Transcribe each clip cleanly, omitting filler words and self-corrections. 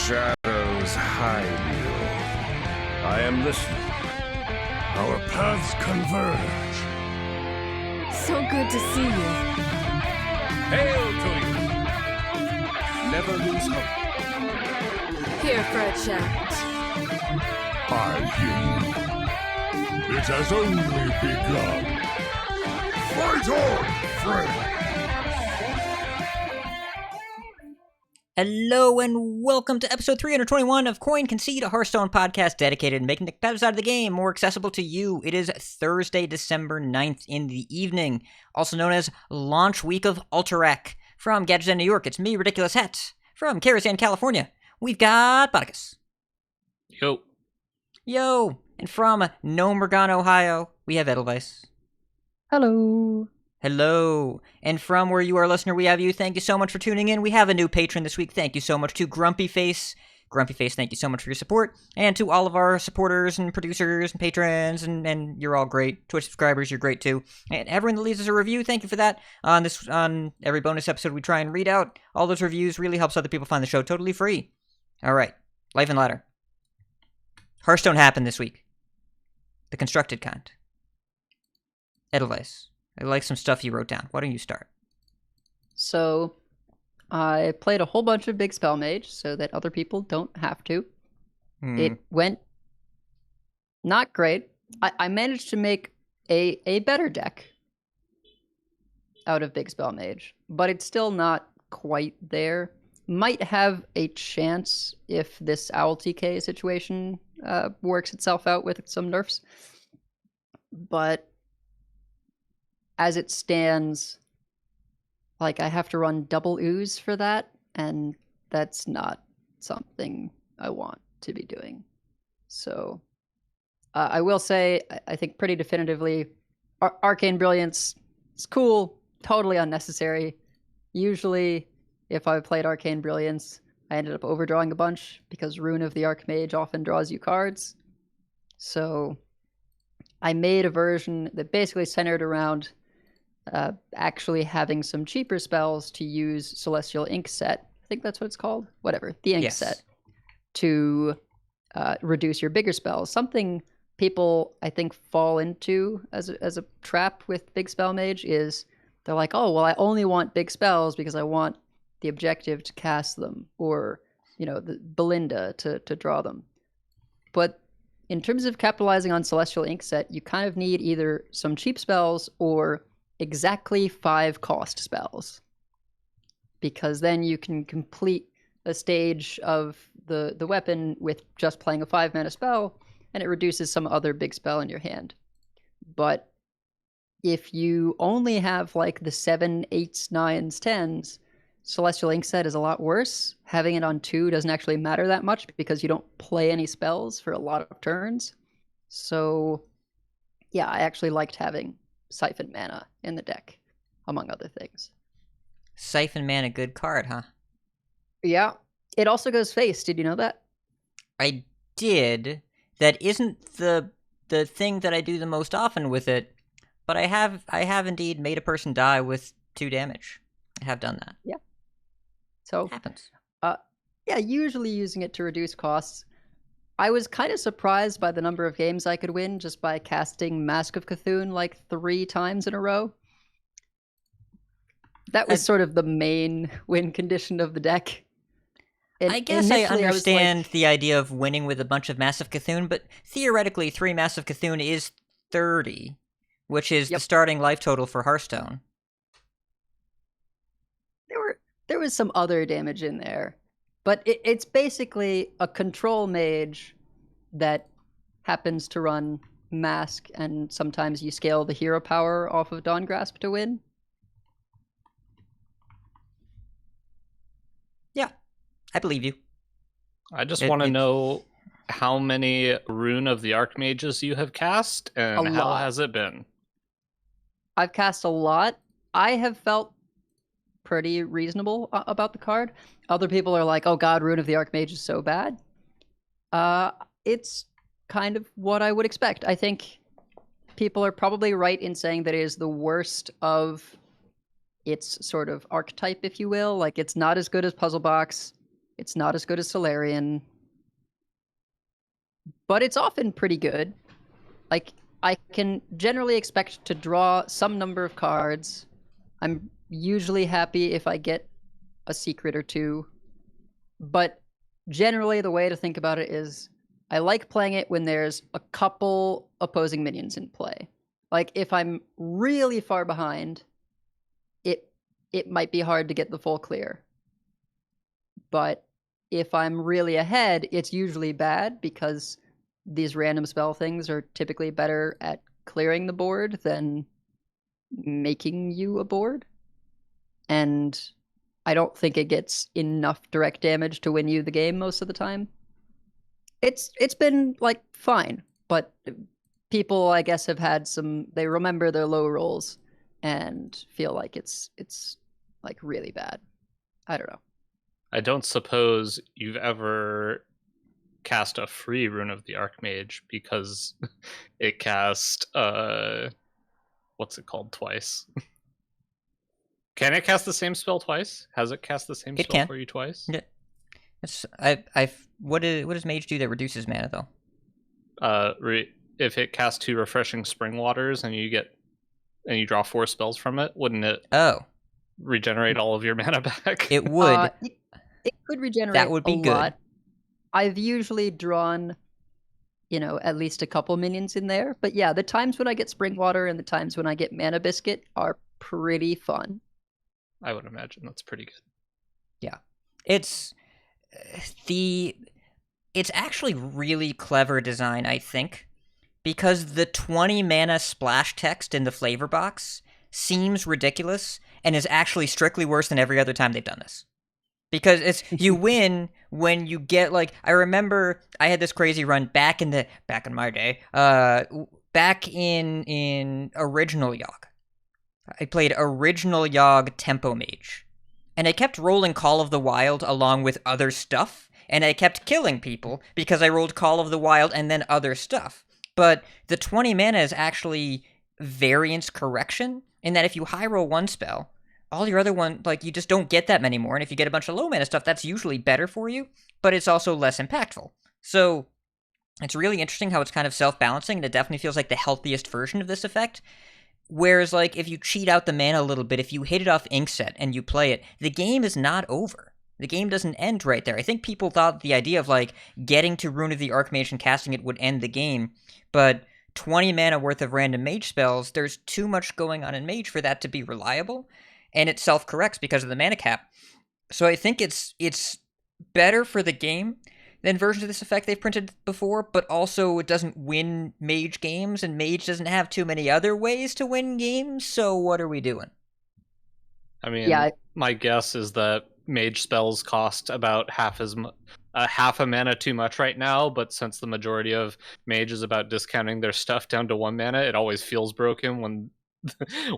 shadows hide you. I am listening. Our paths converge. So good to see you. Hail to you! Never lose hope. Here for a chat. I hear you. It has only begun. Fight on, friend! Hello and welcome to episode 321 of Concede, a Hearthstone podcast dedicated to making the competitive side of the game more accessible to you. It is Thursday, December 9th in the evening, also known as launch week of Alterac. From Gadgets in New York, it's me, Ridiculous Het. From Karazhan, California, we've got Botticus. Yo. And from Nomergon, Ohio, we have Edelweiss. Hello. Hello. And from where you are, listener, we have you. Thank you so much for tuning in. We have a new patron this week. Thank you so much to Grumpy Face. Grumpy Face, thank you so much for your support. And to all of our supporters and producers and patrons, and you're all great. Twitch subscribers, you're great too. And everyone that leaves us a review, thank you for that. On every bonus episode we try and read out, all those reviews really helps other people find the show totally free. All right. Life and Ladder. Hearthstone happened this week. The constructed kind. Edelweiss. I like some stuff you wrote down. Why don't you start? So, I played a whole bunch of Big Spell Mage so that other people don't have to. It went not great. I managed to make a better deck out of Big Spell Mage, but it's still not quite there. Might have a chance if this Owl TK situation works itself out with some nerfs. But as it stands, like, I have to run double ooze for that, and that's not something I want to be doing. So, I will say, I think pretty definitively, Arcane Brilliance is cool, totally unnecessary. Usually, if I played Arcane Brilliance, I ended up overdrawing a bunch, because Rune of the Archmage often draws you cards. So, I made a version that basically centered around actually having some cheaper spells to use Celestial Ink Set. I think that's what it's called. Whatever. The Ink Set. To reduce your bigger spells. Something people, I think, fall into as a trap with Big Spell Mage is they're like, oh, well, I only want big spells because I want the objective to cast them, or, you know, the Belinda to draw them. But in terms of capitalizing on Celestial Ink Set, you kind of need either some cheap spells or exactly 5 cost spells, because then you can complete a stage of the weapon with just playing a 5 mana spell, and it reduces some other big spell in your hand. But if you only have like the 7, 8s, 9s, 10s, Celestial Ink Set is a lot worse. Having it on 2 doesn't actually matter that much because you don't play any spells for a lot of turns. So yeah, I actually liked having Siphon Mana in the deck, among other things. Siphon Mana, good card, huh? Yeah. It also goes face. Did you know that? I did. That isn't the thing that I do the most often with it, but I have indeed made a person die with 2 damage. I have done that. Yeah. So it happens. Yeah, usually using it to reduce costs. I was kind of surprised by the number of games I could win just by casting Mask of Cthulhu like 3 times in a row. That was sort of the main win condition of the deck. And I guess I understand like, the idea of winning with a bunch of Massive Cthulhu, but theoretically 3 Massive Cthulhu is 30, which is the starting life total for Hearthstone. There was some other damage in there. But it's basically a control mage that happens to run Mask, and sometimes you scale the hero power off of Dawn Grasp to win. Yeah, I believe you. I just want to know how many Rune of the Archmages you have cast, and how has it been? I've cast a lot. I have felt pretty reasonable about the card. Other people are like, oh god, Rune of the Archmage is so bad. It's kind of what I would expect. I think people are probably right in saying that it is the worst of its sort of archetype, if you will. Like, it's not as good as Puzzle Box. It's not as good as Solarian, but it's often pretty good. Like, I can generally expect to draw some number of cards. I'm usually happy if I get a secret or two. But generally, the way to think about it is I like playing it when there's a couple opposing minions in play. Like, if I'm really far behind, it might be hard to get the full clear. But if I'm really ahead, it's usually bad because these random spell things are typically better at clearing the board than making you a board. And I don't think it gets enough direct damage to win you the game most of the time. It's been, like, fine, but people, I guess, have had they remember their low rolls and feel like it's like really bad. I don't know. I don't suppose you've ever cast a free Rune of the Archmage because it cast what's it called twice? Can it cast the same spell twice? Has it cast the same spell for you twice? Yeah. What does Mage do that reduces mana though? If it casts 2 refreshing spring waters and you draw 4 spells from it, wouldn't it regenerate all of your mana back? It would. It could regenerate that would be a good. lot. I've usually drawn, at least a couple minions in there. But yeah, the times when I get Spring Water and the times when I get Mana Biscuit are pretty fun. I would imagine that's pretty good. Yeah. It's actually really clever design, I think, because the 20 mana splash text in the flavor box seems ridiculous and is actually strictly worse than every other time they've done this. Because you win when you get, like, I remember I had this crazy run back in my day, back in original Yogg. I played original Yogg Tempo Mage, and I kept rolling Call of the Wild along with other stuff, and I kept killing people because I rolled Call of the Wild and then other stuff. But the 20 mana is actually variance correction, in that if you high roll one spell, all your other one, like, you just don't get that many more, and if you get a bunch of low mana stuff, that's usually better for you, but it's also less impactful. So it's really interesting how it's kind of self-balancing, and it definitely feels like the healthiest version of this effect. Whereas, like, if you cheat out the mana a little bit, if you hit it off Inkset and you play it, the game is not over. The game doesn't end right there. I think people thought the idea of, like, getting to Rune of the Archmage and casting it would end the game, but 20 mana worth of random mage spells, there's too much going on in mage for that to be reliable, and it self-corrects because of the mana cap. So I think it's better for the game than versions of this effect they've printed before, but also it doesn't win mage games, and mage doesn't have too many other ways to win games, so what are we doing? I mean, my guess is that mage spells cost about half a mana too much right now, but since the majority of mage is about discounting their stuff down to 1 mana, it always feels broken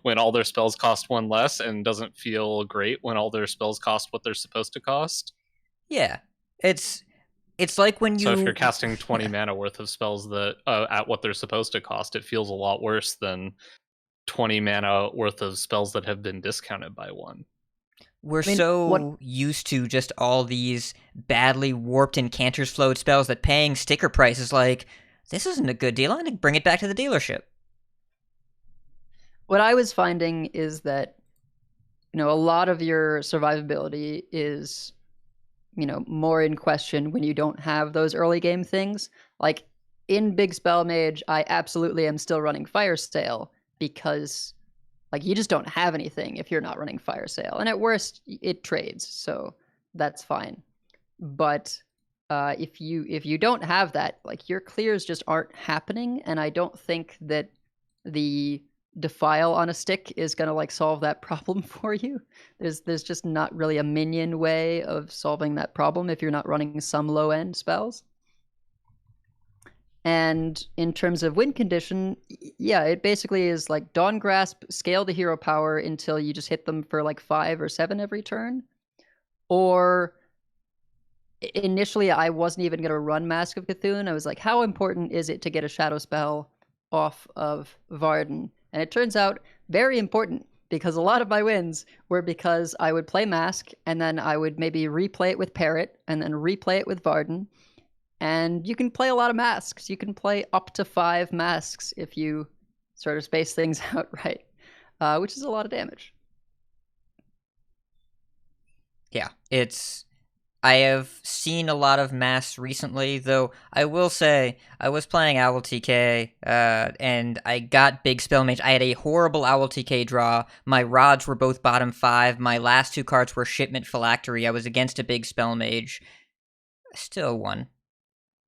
when all their spells cost 1 less, and doesn't feel great when all their spells cost what they're supposed to cost. Yeah, it's like when you... So if you're casting 20 mana worth of spells that at what they're supposed to cost, it feels a lot worse than 20 mana worth of spells that have been discounted by 1. We're used to just all these badly warped Incanter's Float spells that paying sticker price is like, this isn't a good deal, I'm going to bring it back to the dealership. What I was finding is that, a lot of your survivability is, more in question when you don't have those early game things. Like, in Big Spell Mage, I absolutely am still running Fire Sale because, like, you just don't have anything if you're not running Fire Sale. And at worst, it trades, so that's fine. But if you don't have that, like, your clears just aren't happening, and I don't think that the Defile on a stick is going to, like, solve that problem for you. There's just not really a minion way of solving that problem if you're not running some low-end spells. And in terms of win condition, yeah, it basically is like Dawn Grasp, scale the hero power until you just hit them for like 5 or 7 every turn. Or initially I wasn't even going to run Mask of Cthulhu. I was like, how important is it to get a shadow spell off of Varden? And it turns out very important, because a lot of my wins were because I would play Mask, and then I would maybe replay it with Parrot, and then replay it with Varden. And you can play a lot of masks. You can play up to 5 masks if you sort of space things out right, which is a lot of damage. Yeah, I have seen a lot of masks recently, though I will say I was playing Owl TK, and I got big spell mage. I had a horrible Owl TK draw. My rods were both bottom 5. My last 2 cards were Shipment Phylactery. I was against a big spell mage. I still won.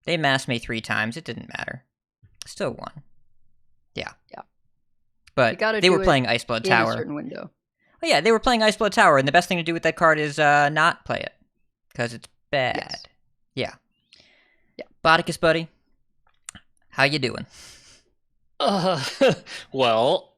They masked me 3 times. It didn't matter. Still won. Yeah. But they were playing Iceblood Tower. In a certain window. Oh yeah, they were playing Iceblood Tower, and the best thing to do with that card is not play it. Because it's bad. Yes. Yeah. Bodicus, buddy. How you doing? Well,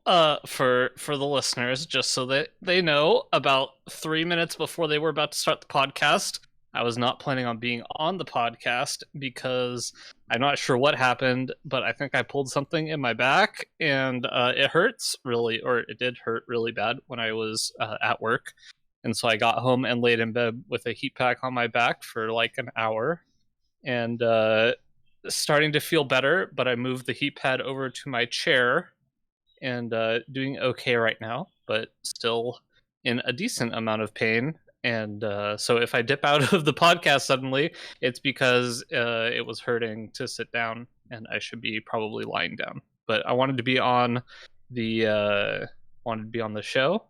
for the listeners, just so that they know, about 3 minutes before they were about to start the podcast, I was not planning on being on the podcast because I'm not sure what happened, but I think I pulled something in my back, and it hurts really, or it did hurt really bad when I was at work. And so I got home and laid in bed with a heat pack on my back for like an hour, and starting to feel better, but I moved the heat pad over to my chair and doing okay right now, but still in a decent amount of pain. And so if I dip out of the podcast suddenly, it's because it was hurting to sit down, and I should be probably lying down. But I wanted to be on the show,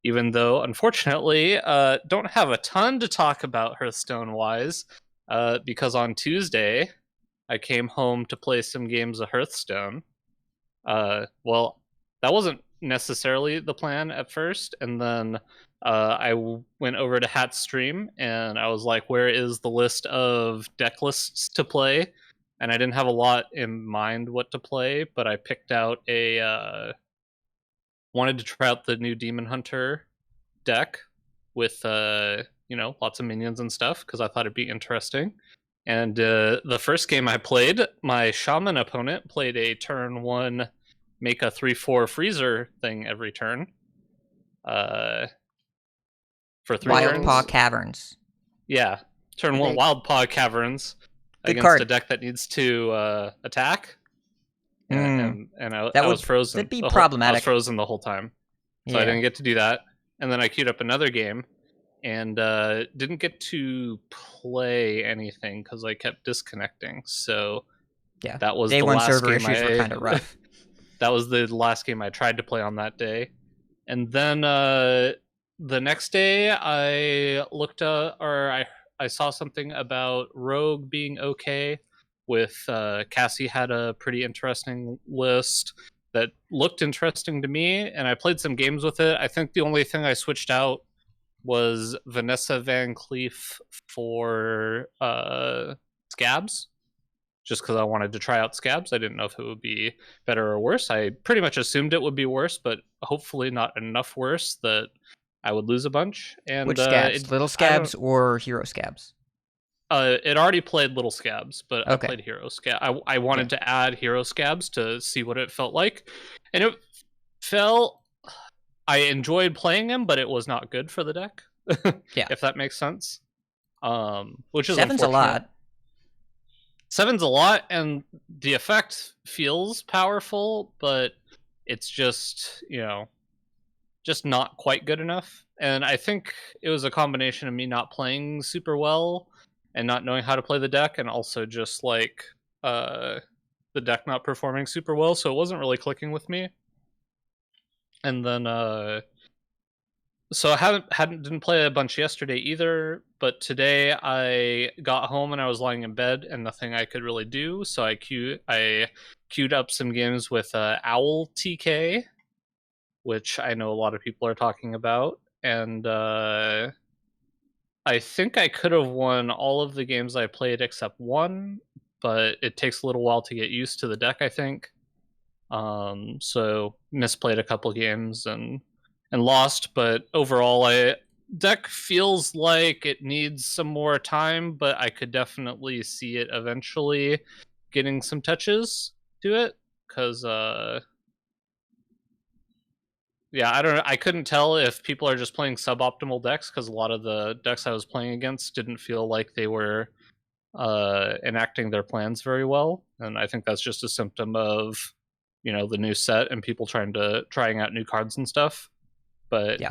even though unfortunately don't have a ton to talk about Hearthstone wise, because on Tuesday I came home to play some games of Hearthstone. Well, that wasn't necessarily the plan at first, and then I went over to Hat's stream, and I was like, where is the list of deck lists to play? And I didn't have a lot in mind what to play, but I picked out wanted to try out the new Demon Hunter deck with lots of minions and stuff, because I thought it'd be interesting. And the first game I played, my Shaman opponent played a turn 1 make a 3/4 freezer thing every turn. For 3 Wild turns. Paw Caverns. Yeah, turn 1 Wild Paw Caverns against card. a deck that needs to attack. And I was frozen. That'd be problematic. I was frozen the whole time, so I didn't get to do that. And then I queued up another game, and didn't get to play anything because I kept disconnecting. So yeah, that was day the 1 last server game issues were kind of rough. That was the last game I tried to play on that day. And then the next day I looked I saw something about Rogue being okay with Cassie had a pretty interesting list that looked interesting to me, and I played some games with it. I think the only thing I switched out was Vanessa Van Cleef for Scabs, just because I wanted to try out Scabs. I didn't know if it would be better or worse. I pretty much assumed it would be worse, but hopefully not enough worse that I would lose a bunch. And which Scabs? Little Scabs or Hero Scabs? It already played Little Scabs, but okay. I played Hero Scabs. I wanted to add Hero Scabs to see what it felt like, and it felt... I enjoyed playing him, but it was not good for the deck. Yeah, if that makes sense. Which is 7's a lot. 7's a lot, and the effect feels powerful, but it's just, just not quite good enough. And I think it was a combination of me not playing super well and not knowing how to play the deck, and also just like the deck not performing super well, so it wasn't really clicking with me. And then so I didn't play a bunch yesterday either, but today I got home and I was lying in bed and nothing I could really do, so I queued up some games with Owl TK, which I know a lot of people are talking about, and I think I could have won all of the games I played except one, but it takes a little while to get used to the deck, I think. So misplayed a couple games and lost, but overall deck feels like it needs some more time, but I could definitely see it eventually getting some touches to it, because Yeah, I don't know. I couldn't tell if people are just playing suboptimal decks because a lot of the decks I was playing against didn't feel like they were enacting their plans very well, and I think that's just a symptom of the new set and people trying out new cards and stuff. But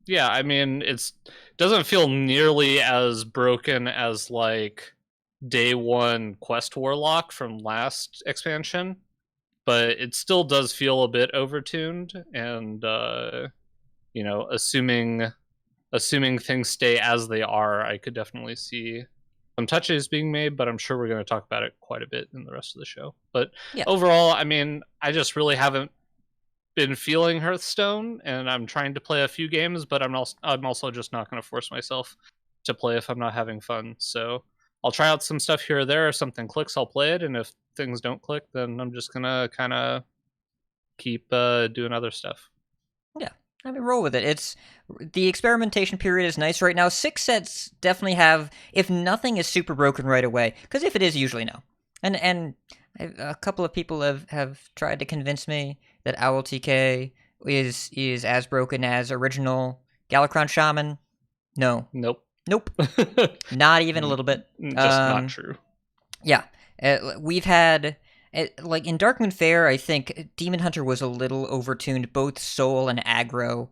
yeah, I mean, it doesn't feel nearly as broken as like day one Quest Warlock from last expansion, but it still does feel a bit overtuned. And assuming things stay as they are, I could definitely see some touches being made. But I'm sure we're going to talk about it quite a bit in the rest of the show. But overall, I mean, I just really haven't been feeling Hearthstone, and I'm trying to play a few games, but I'm also just not going to force myself to play if I'm not having fun. So I'll try out some stuff here or there. If something clicks, I'll play it, and if things don't click, then I'm just gonna kind of keep doing other stuff. Yeah, I mean, roll with it. It's the experimentation period is nice right now. 6 sets definitely have, if nothing is super broken right away, because if it is, usually no. And a couple of people have tried to convince me that Owl TK is as broken as original Galakron Shaman. No. Nope. Not even a little bit. Just not true. Yeah. We've had, like in Darkmoon Faire, I think Demon Hunter was a little overtuned, both soul and aggro.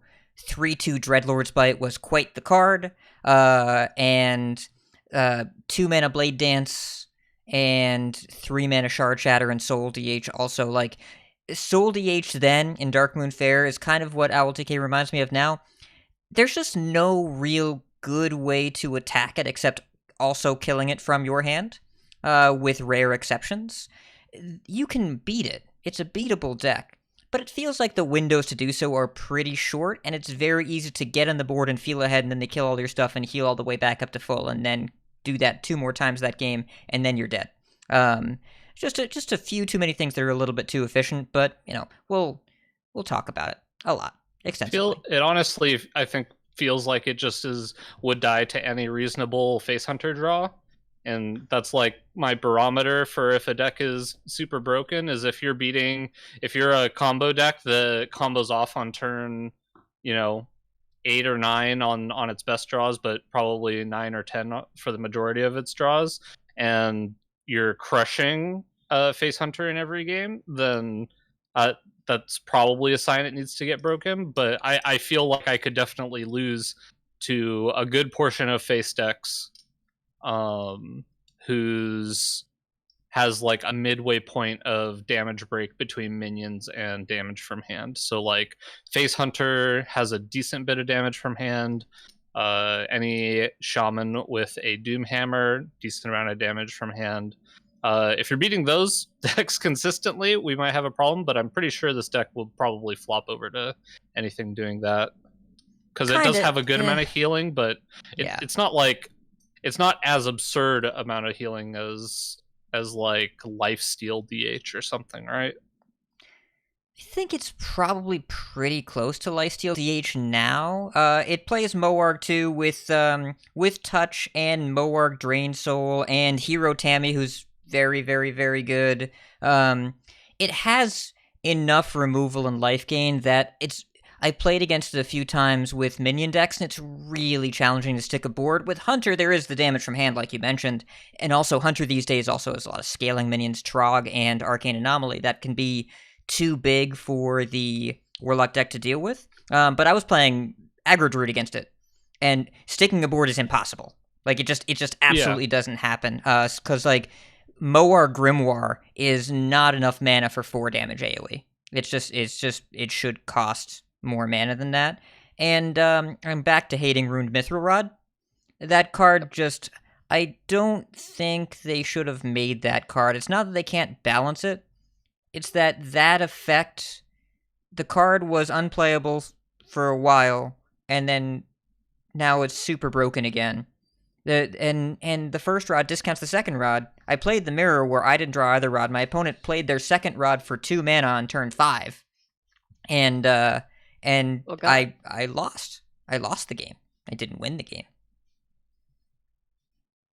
3/2 Dreadlord's Bite was quite the card. And 2 mana Blade Dance and 3 mana Shard Shatter and Soul DH also. Like, Soul DH then in Darkmoon Faire is kind of what Owl TK reminds me of now. There's just no real good way to attack it except also killing it from your hand, with rare exceptions. You can beat it. It's a beatable deck, but it feels like the windows to do so are pretty short, and it's very easy to get on the board and feel ahead, and then they kill all your stuff and heal all the way back up to full, and then do that 2 more times that game, and then you're dead. Just a few too many things that are a little bit too efficient, but we'll talk about it a lot extensively. It honestly, I think, feels like it just would die to any reasonable face hunter draw, and that's like my barometer for if a deck is super broken is if you're a combo deck, the combo's off on turn 8 or 9 on its best draws, but probably 9 or 10 for the majority of its draws, and you're crushing face hunter in every game, then that's probably a sign it needs to get broken. But I feel like I could definitely lose to a good portion of face decks whose has like a midway point of damage break between minions and damage from hand. So like face hunter has a decent bit of damage from hand. Any shaman with a doom hammer, decent amount of damage from hand. If you're beating those decks consistently, we might have a problem, but I'm pretty sure this deck will probably flop over to anything doing that. Because it does have a good amount of healing, but it's not as absurd amount of healing as like lifesteal DH or something, right? I think it's probably pretty close to lifesteal DH now. It plays Moarg too with touch and Moarg Drain Soul and Hero Tammy, who's very, very, very good. It has enough removal and life gain that I played against it a few times with minion decks, and it's really challenging to stick a board. With Hunter, there is the damage from hand, like you mentioned, and also Hunter these days also has a lot of scaling minions, Trog and Arcane Anomaly, that can be too big for the Warlock deck to deal with. But I was playing Aggro Druid against it, and sticking a board is impossible. Like, it just absolutely doesn't happen, because, like, Moar Grimoire is not enough mana for 4 damage AoE. It should cost more mana than that. And I'm back to hating Ruined Mithril Rod. That card I don't think they should have made that card. It's not that they can't balance it. It's that effect, the card was unplayable for a while, and then now it's super broken again. And the first rod discounts the second rod. I played the mirror where I didn't draw either rod. My opponent played their second rod for 2 mana on turn 5. And I lost. I lost the game. I didn't win the game.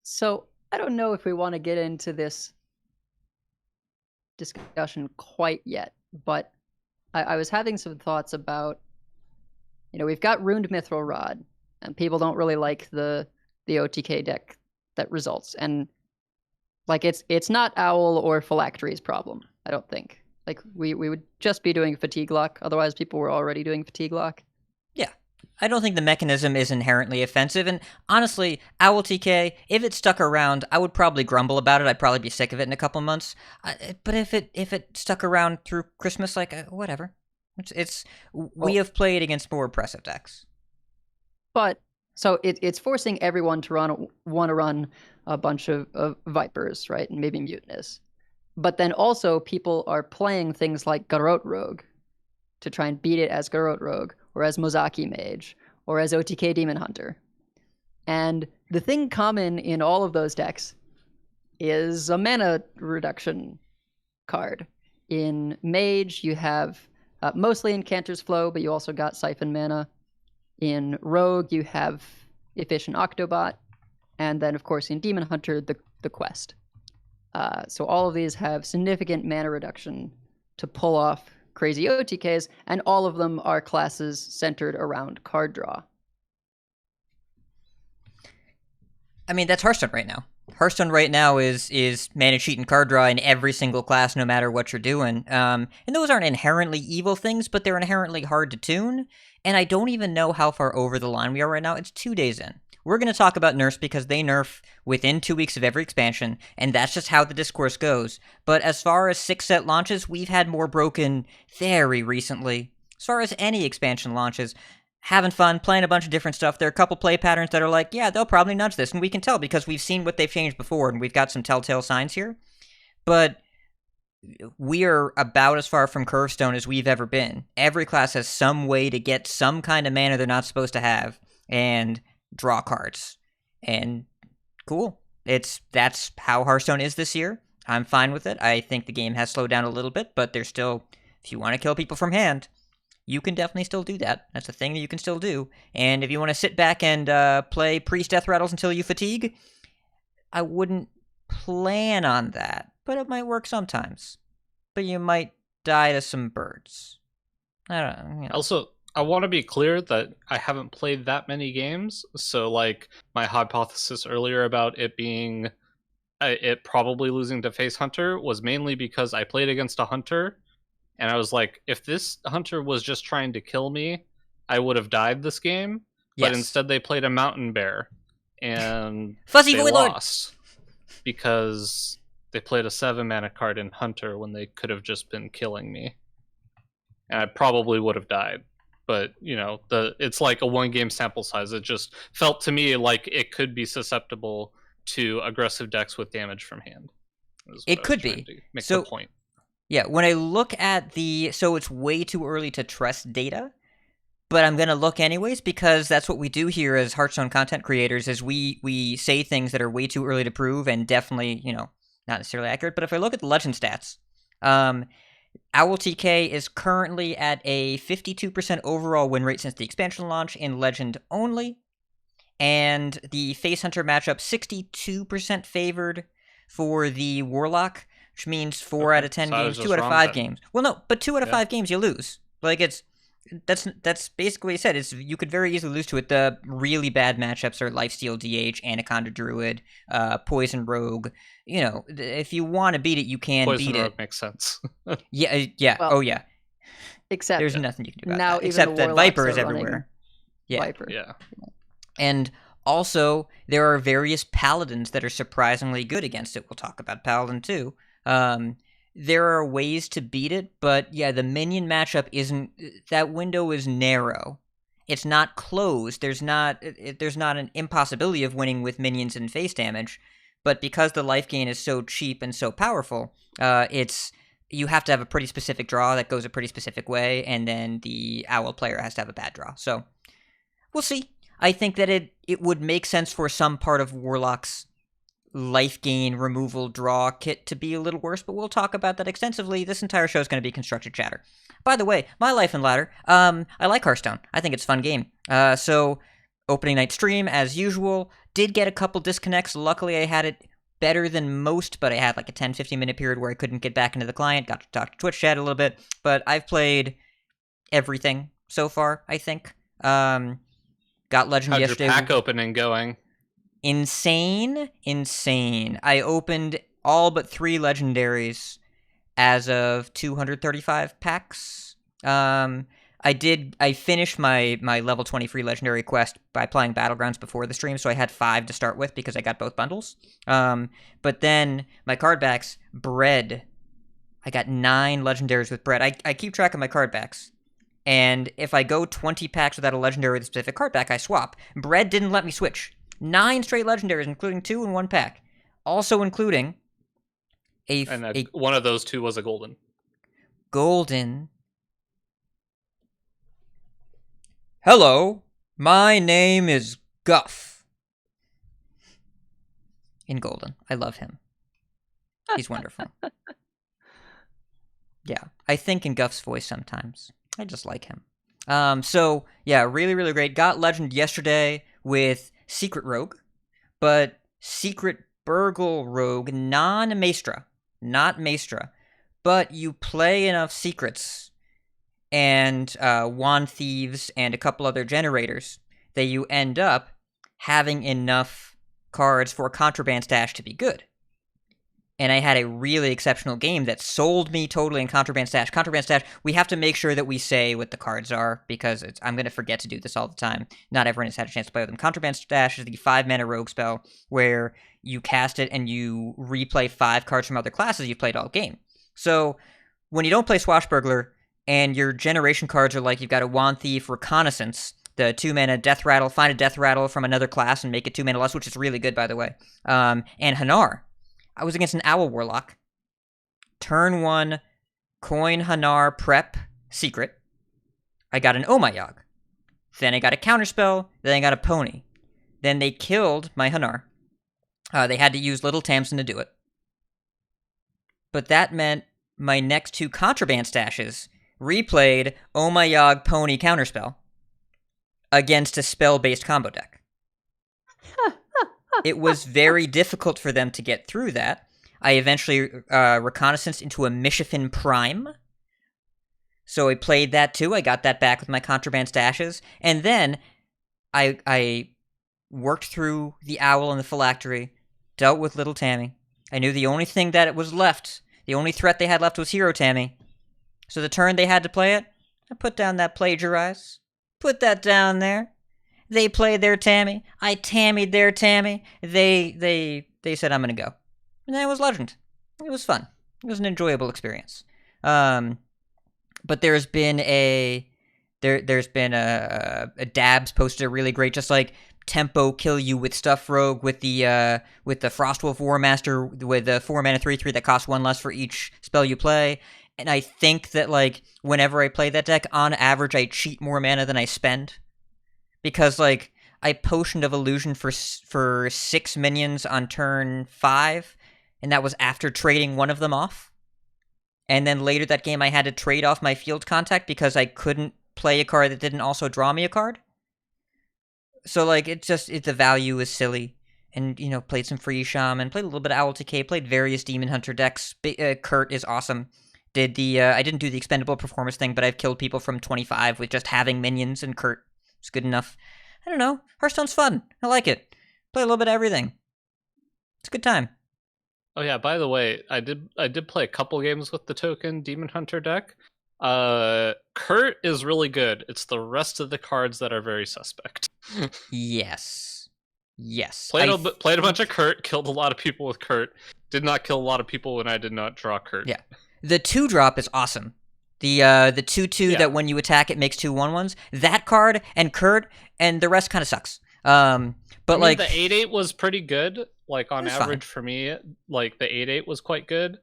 So I don't know if we want to get into this discussion quite yet, but I was having some thoughts about, we've got Ruined Mithril Rod, and people don't really like the OTK deck that results. And like it's not Owl or Phylactery's problem, I don't think. Like we would just be doing Fatigue Lock, otherwise people were already doing Fatigue Lock. Yeah. I don't think the mechanism is inherently offensive, and honestly, Owl TK, if it stuck around, I would probably grumble about it. I'd probably be sick of it in a couple months. But if it stuck around through Christmas, whatever. We have played against more oppressive decks. But so it's forcing everyone to want to run a bunch of Vipers, right, and maybe Mutinous. But then also people are playing things like Garrote Rogue to try and beat it as Garrote Rogue, or as Mozaki Mage, or as OTK Demon Hunter. And the thing common in all of those decks is a mana reduction card. In Mage, you have mostly Incanter's Flow, but you also got Siphon Mana. In Rogue, you have Efficient Octobot. And then, of course, in Demon Hunter, the Quest. So all of these have significant mana reduction to pull off crazy OTKs, and all of them are classes centered around card draw. I mean, that's Hearthstone right now. Hearthstone right now is mana cheat and card draw in every single class, no matter what you're doing. And those aren't inherently evil things, but they're inherently hard to tune. And I don't even know how far over the line we are right now. It's 2 days in. We're going to talk about nerfs because they nerf within 2 weeks of every expansion, and that's just how the discourse goes. But as far as 6-set launches, we've had more broken very recently. As far as any expansion launches, having fun, playing a bunch of different stuff. There are a couple play patterns that are like, yeah, they'll probably nudge this, and we can tell because we've seen what they've changed before, and we've got some telltale signs here. But we are about as far from Curvestone as we've ever been. Every class has some way to get some kind of mana they're not supposed to have, and draw cards. And cool. That's how Hearthstone is this year. I'm fine with it. I think the game has slowed down a little bit, but there's still, if you want to kill people from hand, you can definitely still do that. That's a thing that you can still do. And if you want to sit back and play Priest Death Rattles until you fatigue, I wouldn't plan on that, but it might work sometimes. But you might die to some birds. I don't know. Also, I want to be clear that I haven't played that many games, so like my hypothesis earlier about it being it probably losing to Face Hunter was mainly because I played against a hunter, and I was like, if this hunter was just trying to kill me, I would have died this game. Yes. But instead they played a mountain bear, and Fuzzy they Void Lord lost because they played a 7-mana card in Hunter when they could have just been killing me, and I probably would have died. But, it's like a 1-game sample size. It just felt to me like it could be susceptible to aggressive decks with damage from hand. It could be. Make the point. Yeah, when I look at so it's way too early to trust data, but I'm going to look anyways because that's what we do here as Hearthstone content creators is we say things that are way too early to prove and definitely, not necessarily accurate. But if I look at the legend stats, Owl TK is currently at a 52% overall win rate since the expansion launch in Legend only, and the Face Hunter matchup 62% favored for the Warlock, which means 4 out of 10 games, 2 out of 5 games. Well, no, but 2 out of 5 games you lose. Like that's basically what you said. You could very easily lose to it. The really bad matchups are Lifesteal DH, Anaconda Druid, Poison Rogue. If you want to beat it, you can Poison beat Rogue it. Makes sense. Yeah. Well, oh yeah. Except there's nothing you can do about now that. Except that Viper is everywhere. Yeah. Viper. Yeah. And also, there are various Paladins that are surprisingly good against it. We'll talk about Paladin too. There are ways to beat it, but yeah, the minion matchup that window is narrow. It's not closed. There's not an impossibility of winning with minions and face damage, but because the life gain is so cheap and so powerful, you have to have a pretty specific draw that goes a pretty specific way, and then the Owl player has to have a bad draw. So, we'll see. I think that it would make sense for some part of Warlock's life gain removal draw kit to be a little worse, but we'll talk about that extensively. This entire show is going to be constructed chatter. By the way, my life and ladder, I like Hearthstone. I think it's a fun game. So opening night stream, as usual, did get a couple disconnects. Luckily, I had it better than most, but I had like a 10-15 minute period where I couldn't get back into the client, got to talk to Twitch chat a little bit, but I've played everything so far, I think. Got Legend How'd yesterday. your pack opening going? Insane. I opened all but 3 legendaries as of 235 packs. I finished my level 20 free legendary quest by playing Battlegrounds before the stream, so I had 5 to start with because I got both bundles. But then my card backs, bread. I got 9 legendaries with bread. I keep track of my card backs. And if I go 20 packs without a legendary with a specific card back, I swap. Bread didn't let me switch. 9 straight legendaries, including 2 in 1 pack. Also including one of those 2 was a golden. Golden. Hello, my name is Guff. In golden. I love him. He's wonderful. Yeah, I think in Guff's voice sometimes. I just like him. So, yeah, really, really great. Got Legend yesterday with Secret Rogue, but Secret Burgle Rogue, non-Maestra. Not Maestra. But you play enough secrets and Wand Thieves and a couple other generators that you end up having enough cards for Contraband Stash to be good. And I had a really exceptional game that sold me totally in Contraband Stash. Contraband Stash, we have to make sure that we say what the cards are, because I'm going to forget to do this all the time. Not everyone has had a chance to play with them. Contraband Stash is the 5-mana rogue spell where you cast it and you replay 5 cards from other classes you've played all game. So when you don't play Swashbuckler and your generation cards are like you've got a Wand Thief Reconnaissance, the 2-mana Death Rattle, find a Death Rattle from another class and make it 2 mana less, which is really good, by the way. And Hanar. I was against an Owl Warlock. Turn 1, coin Hanar prep secret. I got an Omayog. Then I got a counterspell. Then I got a pony. Then they killed my Hanar. They had to use Little Tamsin to do it. But that meant my next 2 Contraband Stashes replayed Omayog Pony counterspell against a spell-based combo deck. It was very difficult for them to get through that. I eventually reconnaissanced into a Mishafin Prime. So I played that too. I got that back with my Contraband Stashes. And then I worked through the Owl and the Phylactery, dealt with Little Tammy. I knew the only thing that was left, the only threat they had left was Hero Tammy. So the turn they had to play it, I put down that Plagiarize. Put that down there. They played their Tammy. I Tammied their Tammy. They said I'm gonna go, and that was Legend. It was fun. It was an enjoyable experience. But there's been a Dabs posted a really great, just like tempo kill you with Stuff Rogue with the Frostwolf Warmaster with the 4-mana 3/3 that costs 1 less for each spell you play. And I think that like whenever I play that deck, on average I cheat more mana than I spend. Because, like, I Potioned of Illusion for 6 minions on turn 5, and that was after trading one of them off. And then later that game I had to trade off my Field Contact because I couldn't play a card that didn't also draw me a card. So, like, the value is silly. And, you know, played some Free Shaman, played a little bit of Owl TK, played various Demon Hunter decks. Kurt is awesome. I didn't do the expendable performance thing, but I've killed people from 25 with just having minions, and Kurt it's good enough. I don't know. Hearthstone's fun. I like it. Play a little bit of everything. It's a good time. Oh yeah, by the way, I did play a couple games with the token Demon Hunter deck. Kurt is really good. It's the rest of the cards that are very suspect. Yes. Played a bunch of Kurt, killed a lot of people with Kurt. Did not kill a lot of people when I did not draw Kurt. Yeah. The 2-drop is awesome. The 2/2 that when you attack it makes 2 1/1s. That card and Kurt and the rest kind of sucks. But like the 8/8 was pretty good. Like on average for me, like the 8/8 was quite good.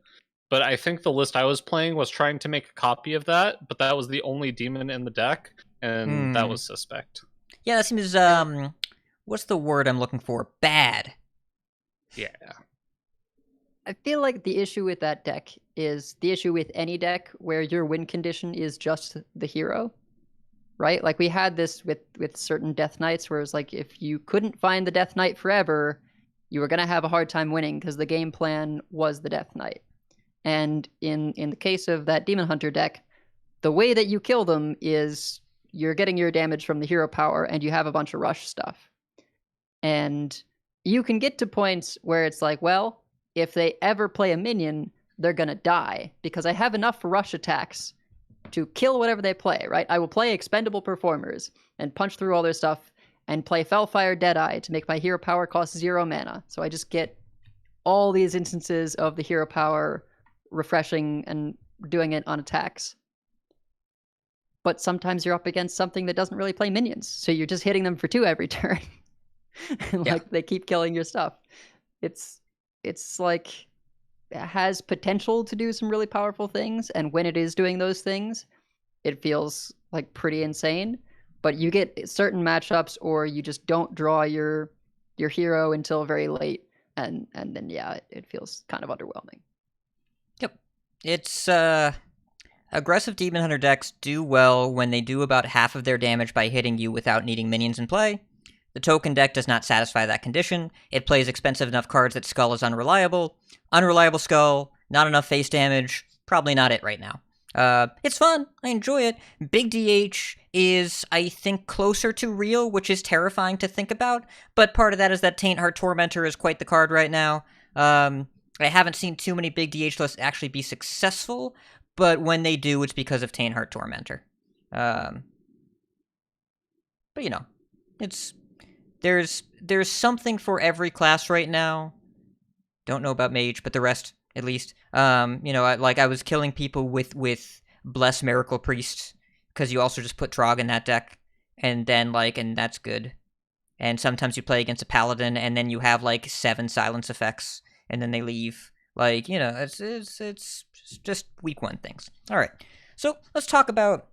But I think the list I was playing was trying to make a copy of that, but that was the only demon in the deck, and that was suspect. Yeah, that seems what's the word I'm looking for? Bad. Yeah. I feel like the issue with that deck is the issue with any deck where your win condition is just the hero, right? Like we had this with certain Death Knights where it's like if you couldn't find the Death Knight forever, you were going to have a hard time winning because the game plan was the Death Knight. And in the case of that Demon Hunter deck, the way that you kill them is you're getting your damage from the hero power and you have a bunch of rush stuff. And you can get to points where it's like, well, if they ever play a minion, they're going to die because I have enough rush attacks to kill whatever they play, right? I will play expendable performers and punch through all their stuff and play Fellfire Deadeye to make my hero power cost 0 mana. So I just get all these instances of the hero power refreshing and doing it on attacks. But sometimes you're up against something that doesn't really play minions, so you're just hitting them for 2 every turn. They keep killing your stuff. It's like it has potential to do some really powerful things, and when it is doing those things, it feels like pretty insane. But you get certain matchups, or you just don't draw your hero until very late, and then it feels kind of underwhelming. Yep, it's aggressive Demon Hunter decks do well when they do about half of their damage by hitting you without needing minions in play. The token deck does not satisfy that condition. It plays expensive enough cards that Skull is unreliable. Unreliable Skull, not enough face damage, probably not it right now. It's fun, I enjoy it. Big DH is, I think, closer to real, which is terrifying to think about, but part of that is that Taint Heart Tormentor is quite the card right now. I haven't seen too many big DH lists actually be successful, but when they do, it's because of Taint Heart Tormentor. But you know, there's something for every class right now. Don't know about Mage, but the rest, at least. I was killing people with Bless Miracle Priest, because you also just put Trog in that deck, and then, and that's good. And sometimes you play against a Paladin, and then you have, 7 silence effects, and then they leave. It's just week 1 things. Alright, so let's talk about,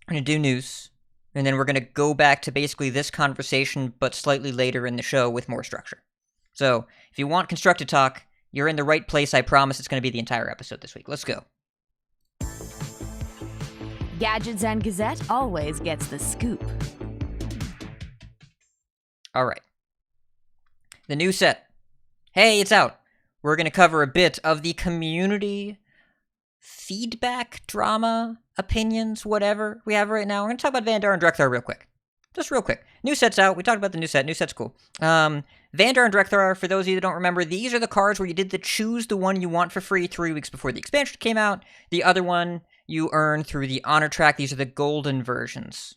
we're going to do news, and then we're going to go back to basically this conversation, but slightly later in the show with more structure. So, if you want constructed talk, you're in the right place. I promise it's going to be the entire episode this week. Let's go. Gadgets and Gazette always gets the scoop. Alright. The new set. Hey, it's out. We're going to cover a bit of the community feedback, drama, opinions, whatever we have right now. We're going to talk about Vandar and Drekthar real quick. Just real quick. New set's out. We talked about the new set. New set's cool. Vandar and Drekthar, for those of you that don't remember, these are the cards where you did the choose the one you want for free 3 weeks before the expansion came out. The other one you earn through the honor track. These are the golden versions.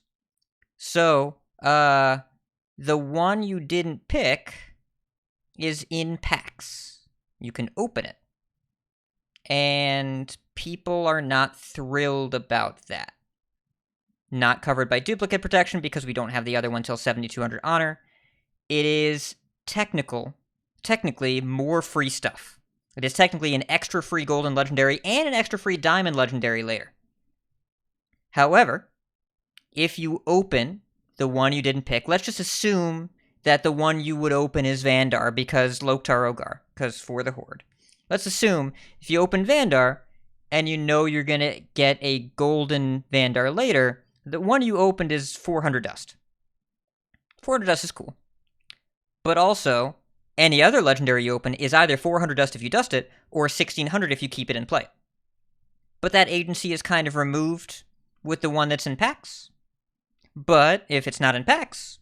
So, the one you didn't pick is in packs. You can open it. And people are not thrilled about that. Not covered by duplicate protection because we don't have the other one till 7200 honor. It is technically more free stuff. It is technically an extra free golden legendary and an extra free diamond legendary later. However, if you open the one you didn't pick, let's just assume that the one you would open is Vandar because Loktar Ogar, because for the Horde. Let's assume if you open Vandar and you know you're going to get a golden Vandar later, the one you opened is 400 dust. 400 dust is cool. But also, any other legendary you open is either 400 dust if you dust it, or 1600 if you keep it in play. But that agency is kind of removed with the one that's in packs. But if it's not in packs,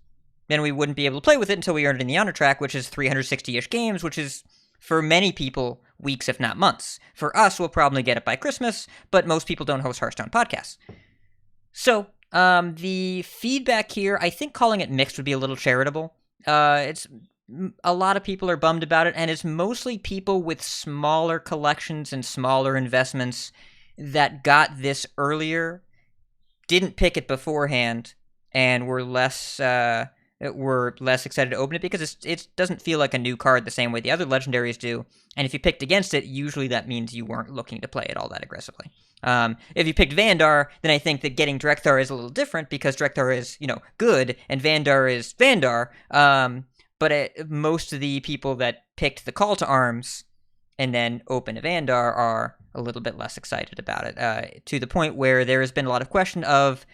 then we wouldn't be able to play with it until we earned it in the honor track, which is 360-ish games, which is, for many people, weeks if not months. For us, we'll probably get it by Christmas, but most people don't host Hearthstone podcasts. So, the feedback here, I think calling it mixed would be a little charitable. It's a lot of people are bummed about it, and it's mostly people with smaller collections and smaller investments that got this earlier, didn't pick it beforehand, and were less excited to open it because it doesn't feel like a new card the same way the other legendaries do. And if you picked against it, usually that means you weren't looking to play it all that aggressively. If you picked Vandar, then I think that getting Drekthar is a little different because Drekthar is, good, and Vandar is Vandar. But most of the people that picked the Call to Arms and then opened Vandar are a little bit less excited about it, to the point where there has been a lot of question of,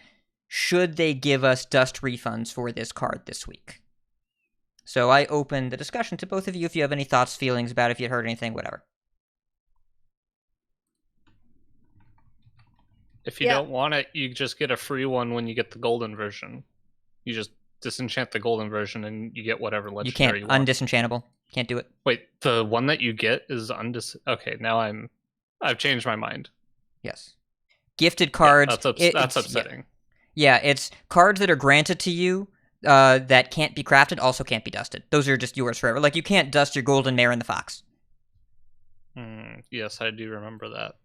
should they give us dust refunds for this card this week? So I open the discussion to both of you if you have any thoughts, feelings about it, if you heard anything, whatever. If you don't want it, you just get a free one when you get the golden version. You just disenchant the golden version and you get whatever legendary you can't. Undisenchantable. Can't do it. Wait, the one that you get is Okay, now I've changed my mind. Yes. Gifted cards. That's upsetting. Yeah, it's cards that are granted to you that can't be crafted, also can't be dusted. Those are just yours forever. Like, you can't dust your golden mare and the fox. Yes, I do remember that.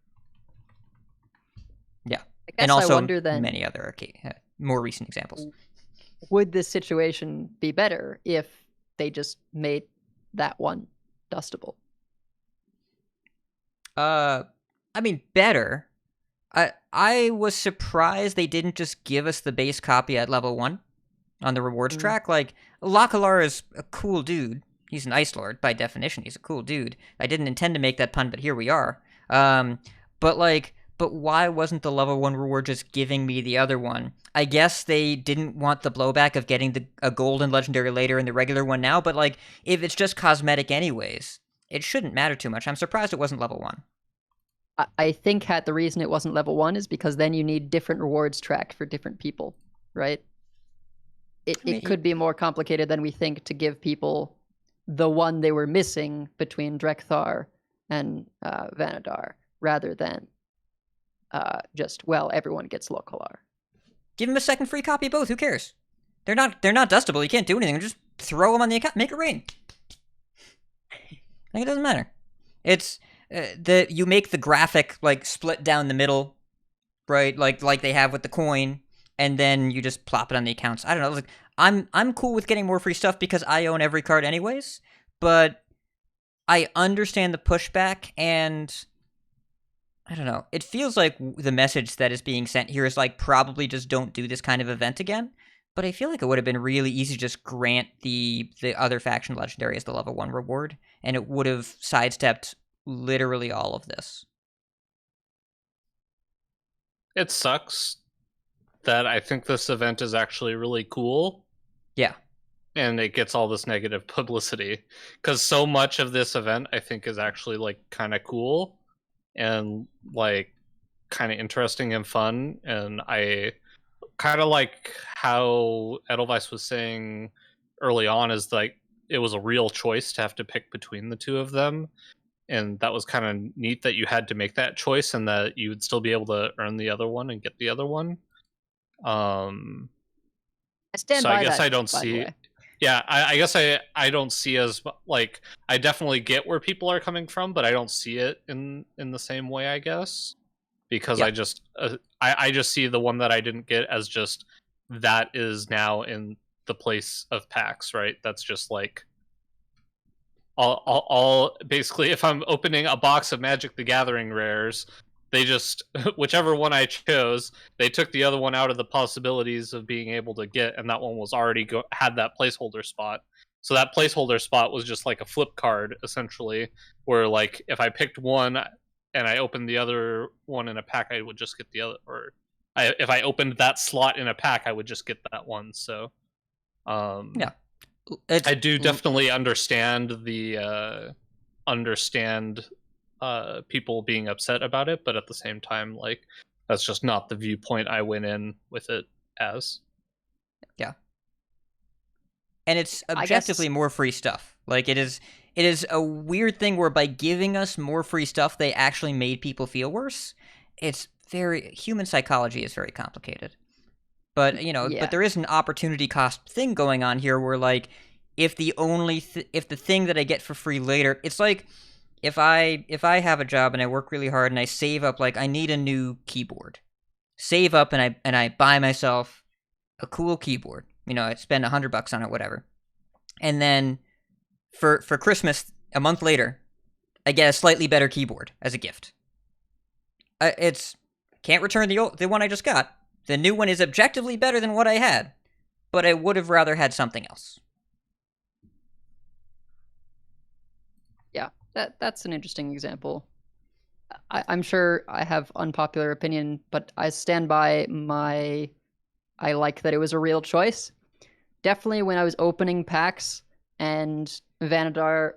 Yeah. And also I wonder then, many other more recent examples. Would this situation be better if they just made that one dustable? I mean, better. I was surprised they didn't just give us the base copy at level 1 on the rewards track. Like, Lakalar is a cool dude. He's an Ice Lord, by definition. He's a cool dude. I didn't intend to make that pun, but here we are. But why wasn't the level 1 reward just giving me the other one? I guess they didn't want the blowback of getting a golden legendary later and the regular one now, but like, if it's just cosmetic anyways, it shouldn't matter too much. I'm surprised it wasn't level 1. I think the reason it wasn't level 1 is because then you need different rewards tracked for different people, right? It could be more complicated than we think to give people the one they were missing between Drekthar and Vanadar, rather than just, well, everyone gets Lokalar. Give them a second free copy of both. Who cares? They're not dustable. You can't do anything. Just throw them on the account. Make it rain. Like, it doesn't matter. It's you make the graphic like split down the middle, right? Like they have with the coin, and then you just plop it on the accounts. I don't know. Like, I'm cool with getting more free stuff because I own every card anyways. But I understand the pushback, and I don't know. It feels like the message that is being sent here is like, probably just don't do this kind of event again. But I feel like it would have been really easy to just grant the other faction legendary as the level 1 reward, and it would have sidestepped literally all of this. It sucks that I think this event is actually really cool. Yeah. And it gets all this negative publicity. Because so much of this event, I think, is actually like kind of cool and like kind of interesting and fun. And I kind of like how Edelweiss was saying early on, is like it was a real choice to have to pick between the two of them. And that was kind of neat that you had to make that choice and that you would still be able to earn the other one and get the other one. I stand by I guess that, I don't see. Yeah, I guess I don't see as like, I definitely get where people are coming from, but I don't see it in the same way, I guess, because I just see the one that I didn't get as just that is now in the place of packs, right? That's just like all basically, if I'm opening a box of Magic the Gathering rares, they just, whichever one I chose, they took the other one out of the possibilities of being able to get, and that one was already had that placeholder spot. So that placeholder spot was just like a flip card, essentially, where like if I picked one and I opened the other one in a pack, I would just get the other, or if I opened that slot in a pack, I would just get that one. So, yeah. I do definitely understand people being upset about it, but at the same time, like, that's just not the viewpoint I went in with it as. Yeah. And it's objectively more free stuff. Like, it is a weird thing where by giving us more free stuff, they actually made people feel worse. It's human psychology is very complicated. But, but there is an opportunity cost thing going on here where, like, if the thing that I get for free later, it's like, if I have a job and I work really hard and I save up, like, I need a new keyboard. Save up and I buy myself a cool keyboard. I spend $100 on it, whatever. And then for Christmas, a month later, I get a slightly better keyboard as a gift. Can't return the one I just got. The new one is objectively better than what I had, but I would have rather had something else. Yeah, that's an interesting example. I'm sure I have unpopular opinion, but I stand by I like that it was a real choice. Definitely when I was opening packs and Vanadar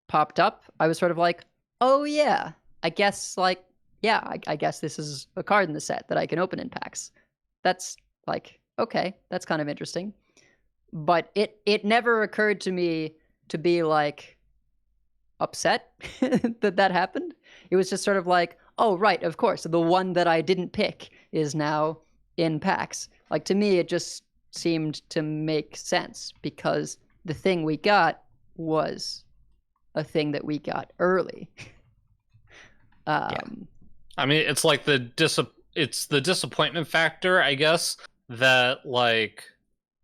popped up, I was sort of like, oh yeah, I guess, like, yeah, I guess this is a card in the set that I can open in packs. That's like, okay, that's kind of interesting. But it never occurred to me to be like upset that happened. It was just sort of like, oh, right, of course, the one that I didn't pick is now in packs. Like, to me, it just seemed to make sense because the thing we got was a thing that we got early. Yeah. I mean, it's like it's the disappointment factor, I guess, that like,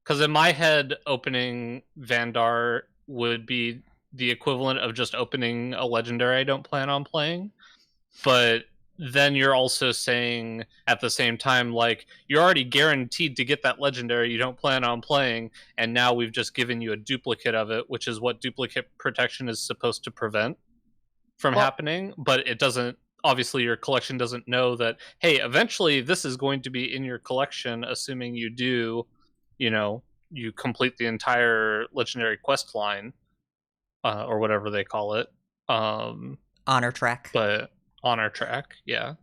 because in my head, opening Vandar would be the equivalent of just opening a legendary I don't plan on playing. But then you're also saying at the same time, like, you're already guaranteed to get that legendary you don't plan on playing, and now we've just given you a duplicate of it, which is what duplicate protection is supposed to prevent from happening. But it doesn't, obviously your collection doesn't know that, hey, eventually this is going to be in your collection, assuming you do, you complete the entire legendary quest line, or whatever they call it. Honor track. But honor track, yeah.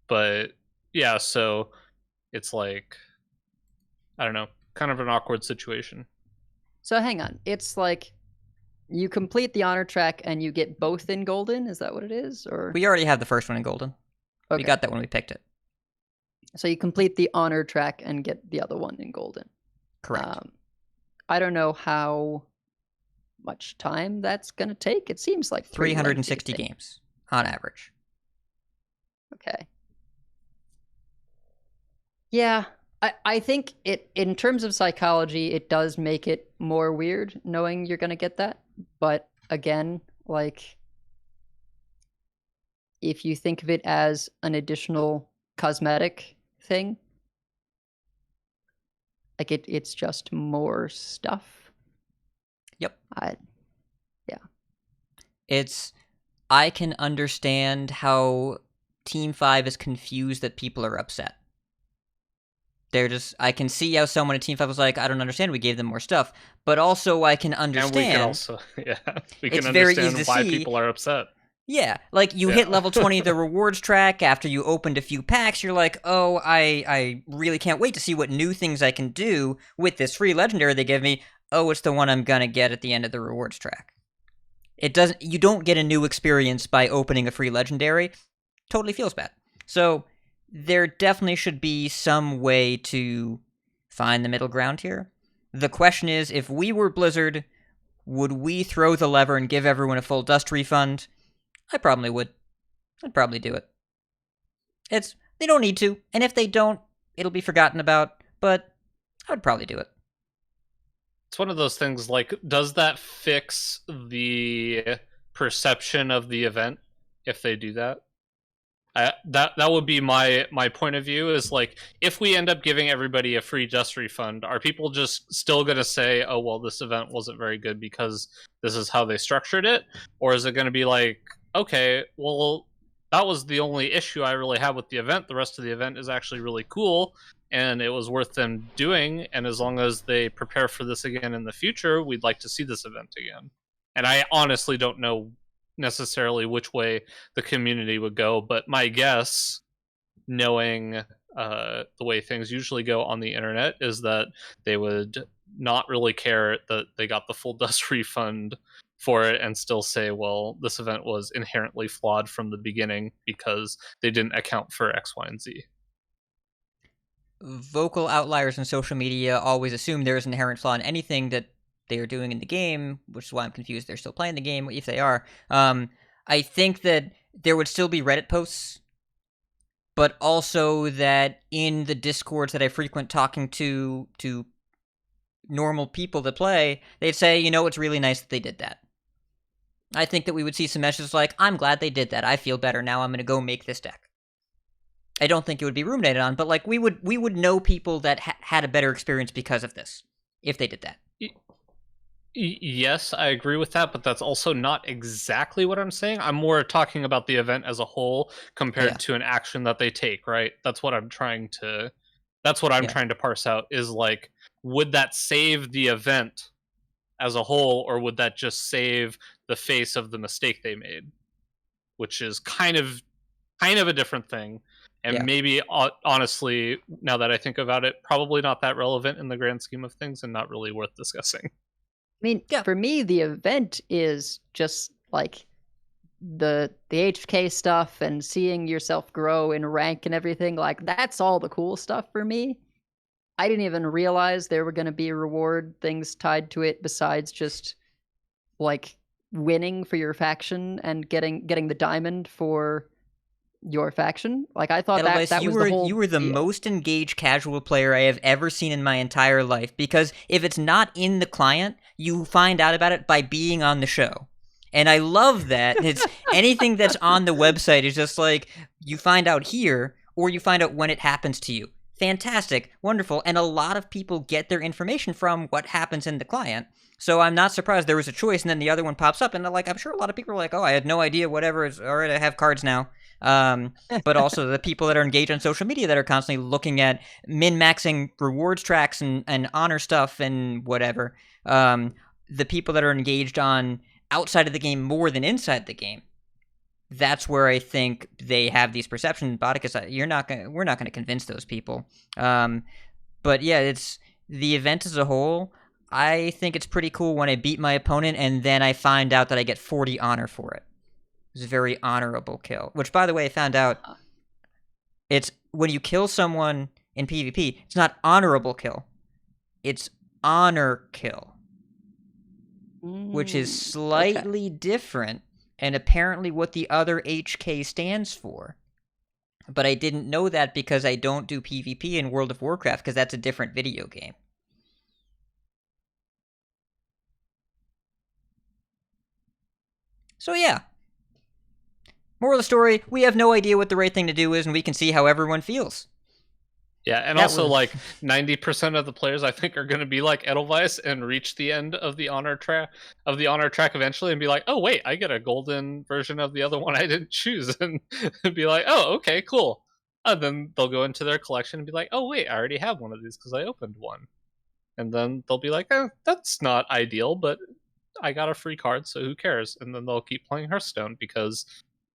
But yeah, so it's like, I don't know, kind of an awkward situation. So hang on, it's like you complete the honor track and you get both in golden. Is that what it is? Or we already have the first one in golden. Okay. We got that when we picked it. So you complete the honor track and get the other one in golden. Correct. I don't know how much time that's gonna take. It seems like 360 games on average. Okay. Yeah, I think it, in terms of psychology, it does make it more weird knowing you're gonna get that. But again, like, if you think of it as an additional cosmetic thing, like it's just more stuff. Yep. Yeah. I can understand how Team 5 is confused that people are upset. I can see how someone at Team 5 was like, I don't understand, we gave them more stuff. But also I can understand. And we can also, we can understand why people are upset. Yeah, like you hit level 20 of the rewards track after you opened a few packs, you're like, oh, I really can't wait to see what new things I can do with this free legendary they give me. Oh, it's the one I'm gonna get at the end of the rewards track. You don't get a new experience by opening a free legendary. Totally feels bad. So there definitely should be some way to find the middle ground here. The question is, if we were Blizzard, would we throw the lever and give everyone a full dust refund? I probably would. I'd probably do it. They don't need to, and if they don't, it'll be forgotten about, but I would probably do it. It's one of those things, like, does that fix the perception of the event if they do that? That would be my point of view, is like, if we end up giving everybody a free dust refund, are people just still going to say, oh, well, this event wasn't very good because this is how they structured it? Or is it going to be like, okay, well, that was the only issue I really had with the event. The rest of the event is actually really cool, and it was worth them doing, and as long as they prepare for this again in the future, we'd like to see this event again. And I honestly don't know necessarily which way the community would go, but my guess, knowing the way things usually go on the internet, is that they would not really care that they got the full dust refund for it and still say, well, this event was inherently flawed from the beginning because they didn't account for X, Y, and Z. Vocal outliers in social media always assume there is an inherent flaw in anything that they are doing in the game, which is why I'm confused they're still playing the game, if they are. I think that there would still be Reddit posts, but also that in the Discords that I frequent talking to normal people that play, they'd say, it's really nice that they did that. I think that we would see some messages like, I'm glad they did that. I feel better now. I'm going to go make this deck. I don't think it would be ruminated on, but like we would know people that had a better experience because of this, if they did that. Yes, I agree with that, but that's also not exactly what I'm saying. I'm more talking about the event as a whole compared to an action that they take, right? That's what I'm trying to parse out, is like, would that save the event as a whole, or would that just save the face of the mistake they made? Which is kind of kind of a different thing. And Yeah. maybe, honestly, now that I think about it, probably not that relevant in the grand scheme of things and not really worth discussing. I mean, Yeah. for me, the event is just like the HK stuff and seeing yourself grow in rank and everything. Like, that's all the cool stuff for me. I didn't even realize there were going to be reward things tied to it besides just like winning for your faction and getting the diamond for your faction. Like, I thought that was the whole you were the deal. most engaged casual player I have ever seen in my entire life, because if it's not in the client, you find out about it by being on the show. And I love that. It's anything that's on the website is just like you find out here, or you find out when it happens to you. Fantastic, wonderful, and a lot of people get their information from what happens in the client. So I'm not surprised there was a choice, and then the other one pops up, and like I'm sure a lot of people are like, "Oh, I had no idea. Whatever. All right, I have cards now." But also the people that are engaged on social media that are constantly looking at min-maxing rewards tracks and honor stuff and whatever. The people that are engaged on outside of the game more than inside the game. That's where I think they have these perceptions. Bodikus, we're not gonna convince those people. But yeah, it's the event as a whole. I think it's pretty cool when I beat my opponent and then I find out that I get 40 honor for it. It's a very honorable kill. Which, by the way, I found out it's when you kill someone in PvP, it's not honorable kill. It's honor kill. Which is slightly different, and apparently what the other HK stands for. But I didn't know that because I don't do PvP in World of Warcraft, because that's a different video game. So yeah. Moral of the story, we have no idea what the right thing to do is, and we can see how everyone feels. Yeah, and That also was- like 90% of the players I think are going to be like Edelweiss and reach the end of the honor track eventually and be like, "Oh wait, I get a golden version of the other one I didn't choose," and be like, "Oh, okay, cool." And then they'll go into their collection and be like, "Oh wait, I already have one of these because I opened one." And then they'll be like, "That's not ideal, but I got a free card, so who cares?" And then they'll keep playing Hearthstone because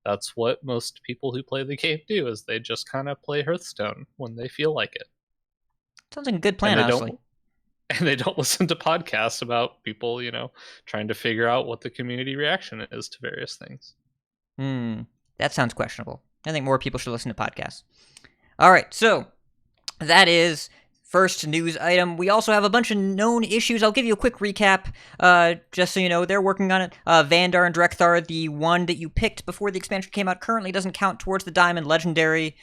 that's what most people who play the game do, is they just kind of play Hearthstone when they feel like it. Sounds like a good plan, honestly. And they don't listen to podcasts about people, trying to figure out what the community reaction is to various things. That sounds questionable. I think more people should listen to podcasts. All right, so that is first news item. We also have a bunch of known issues. I'll give you a quick recap, just so you know. They're working on it. Vandar and Drekthar, the one that you picked before the expansion came out, currently doesn't count towards the Diamond Legendary,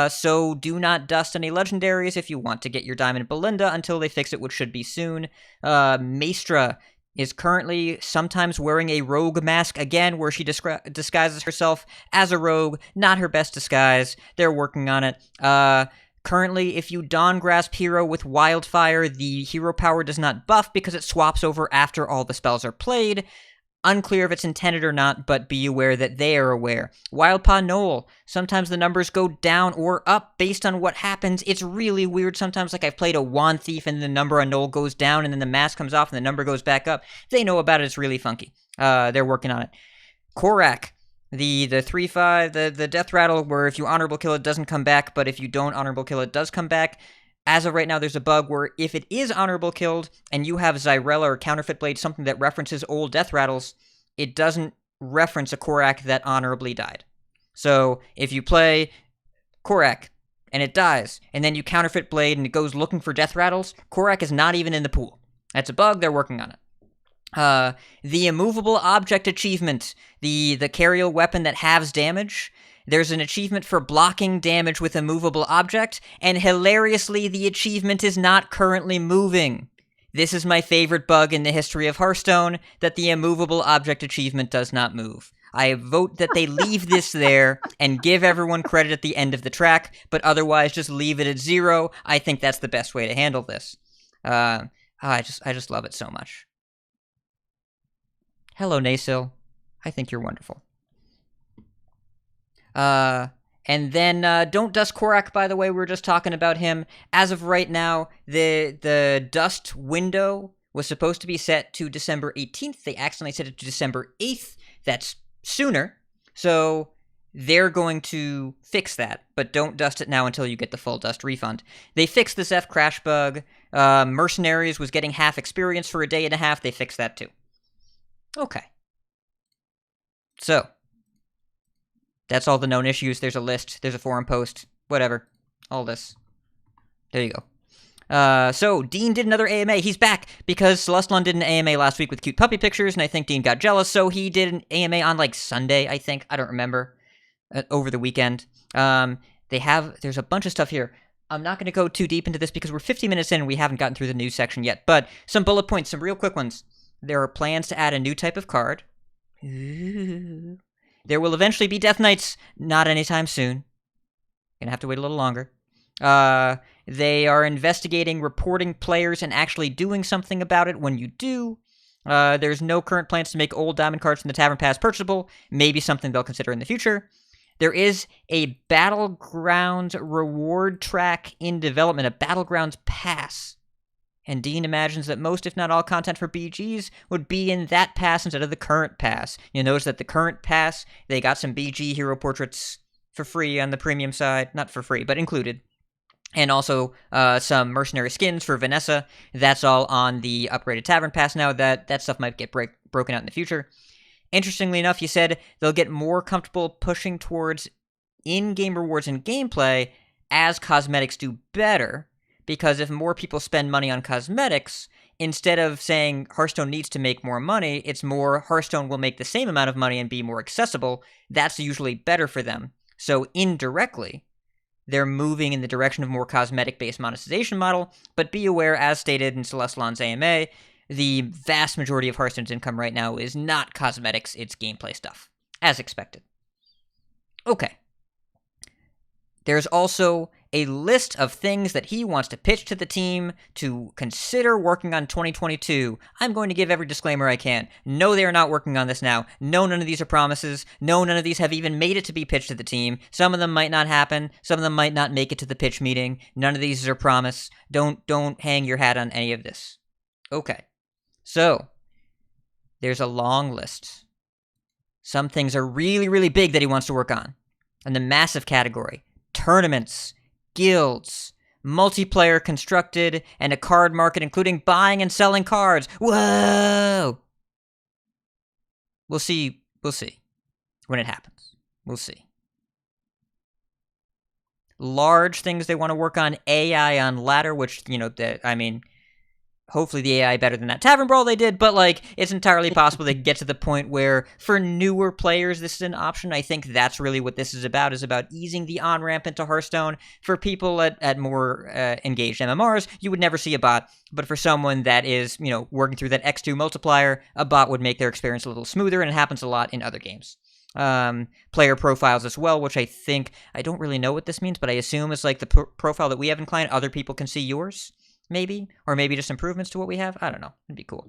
so do not dust any Legendaries if you want to get your Diamond Belinda until they fix it, which should be soon. Maestra is currently sometimes wearing a rogue mask again, where she disguises herself as a rogue. Not her best disguise. They're working on it. Currently, if you Dawn Grasp Hero with Wildfire, the hero power does not buff because it swaps over after all the spells are played. Unclear if it's intended or not, but be aware that they are aware. Wildpaw Knoll. Sometimes the numbers go down or up based on what happens. It's really weird. Sometimes, like, I've played a Wand Thief and the number on Knoll goes down and then the mask comes off and the number goes back up. They know about it. It's really funky. They're working on it. Korak. The 3/5, the Death Rattle, where if you honorable kill it doesn't come back, but if you don't honorable kill it does come back. As of right now, there's a bug where if it is honorable killed and you have Zyrella or Counterfeit Blade, something that references old Death Rattles, it doesn't reference a Korak that honorably died. So if you play Korak and it dies, and then you Counterfeit Blade and it goes looking for Death Rattles, Korak is not even in the pool. That's a bug. They're working on it. The immovable object achievement, the Cariel weapon that halves damage. There's an achievement for blocking damage with a movable object, and hilariously, the achievement is not currently moving. This is my favorite bug in the history of Hearthstone, that the immovable object achievement does not move. I vote that they leave this there and give everyone credit at the end of the track, but otherwise just leave it at 0. I think that's the best way to handle this. I just love it so much. Hello, Nasil. I think you're wonderful. And then, don't dust Korak, by the way. We were just talking about him. As of right now, the dust window was supposed to be set to December 18th. They accidentally set it to December 8th. That's sooner. So they're going to fix that, but don't dust it now until you get the full dust refund. They fixed this F crash bug. Mercenaries was getting half experience for a day and a half. They fixed that too. Okay. So, that's all the known issues. There's a list. There's a forum post. Whatever. All this. There you go. So, Dean did another AMA. He's back because Celestalon did an AMA last week with cute puppy pictures, and I think Dean got jealous, so he did an AMA on, like, Sunday, I think. I don't remember. Over the weekend. There's a bunch of stuff here. I'm not going to go too deep into this because we're 50 minutes in and we haven't gotten through the news section yet, but some bullet points, some real quick ones. There are plans to add a new type of card. Ooh. There will eventually be Death Knights, not anytime soon. Gonna have to wait a little longer. They are investigating reporting players and actually doing something about it when you do. There's no current plans to make old diamond cards from the Tavern Pass purchasable. Maybe something they'll consider in the future. There is a Battlegrounds reward track in development, a Battlegrounds Pass. And Dean imagines that most, if not all, content for BGs would be in that pass instead of the current pass. You'll notice that the current pass, they got some BG hero portraits for free on the premium side. Not for free, but included. And also some mercenary skins for Vanessa. That's all on the upgraded Tavern Pass now. That stuff might get broken out in the future. Interestingly enough, you said they'll get more comfortable pushing towards in-game rewards and gameplay as cosmetics do better, because if more people spend money on cosmetics, instead of saying Hearthstone needs to make more money, it's more Hearthstone will make the same amount of money and be more accessible. That's usually better for them. So indirectly, they're moving in the direction of more cosmetic-based monetization model, but be aware, as stated in Celestalon's AMA, the vast majority of Hearthstone's income right now is not cosmetics, it's gameplay stuff, as expected. Okay. There's also a list of things that he wants to pitch to the team to consider working on 2022. I'm going to give every disclaimer I can. No, they are not working on this now. No, none of these are promises. No, none of these have even made it to be pitched to the team. Some of them might not happen. Some of them might not make it to the pitch meeting. None of these are promise. Don't hang your hat on any of this. Okay. So, there's a long list. Some things are really, really big that he wants to work on. In the massive category, tournaments, guilds, multiplayer constructed, and a card market including buying and selling cards. Whoa! We'll see when it happens. We'll see. Large things they want to work on, AI on ladder, which, hopefully the AI better than that Tavern Brawl they did, but, it's entirely possible they can get to the point where, for newer players, this is an option. I think that's really what this is about easing the on-ramp into Hearthstone. For people at more engaged MMRs, you would never see a bot, but for someone that is, working through that X2 multiplier, a bot would make their experience a little smoother, and it happens a lot in other games. Player profiles as well, which I don't really know what this means, but I assume it's like the profile that we have in client, other people can see yours. Maybe, or maybe just improvements to what we have. I don't know. It'd be cool.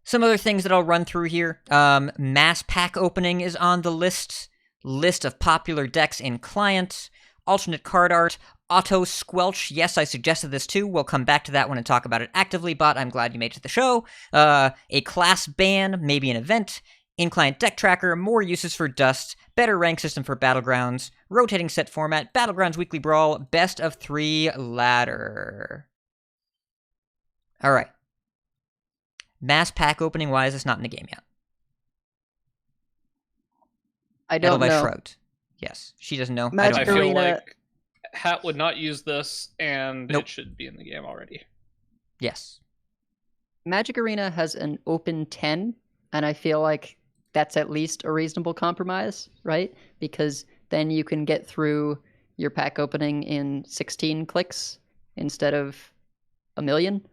Some other things that I'll run through here. Mass pack opening is on the list. List of popular decks in client. Alternate card art. Auto squelch. Yes, I suggested this too. We'll come back to that one and talk about it actively, but I'm glad you made it to the show. A class ban, maybe an event. In-client deck tracker, more uses for Dust, better rank system for Battlegrounds, rotating set format, Battlegrounds Weekly Brawl, best of 3 ladder. Alright. Mass pack opening, why is this not in the game yet? I don't know. Shrugged. Yes, she doesn't know. I feel like Hat would not use this, and Nope. It should be in the game already. Yes. Magic Arena has an open 10, and I feel like that's at least a reasonable compromise, right? Because then you can get through your pack opening in 16 clicks instead of a million.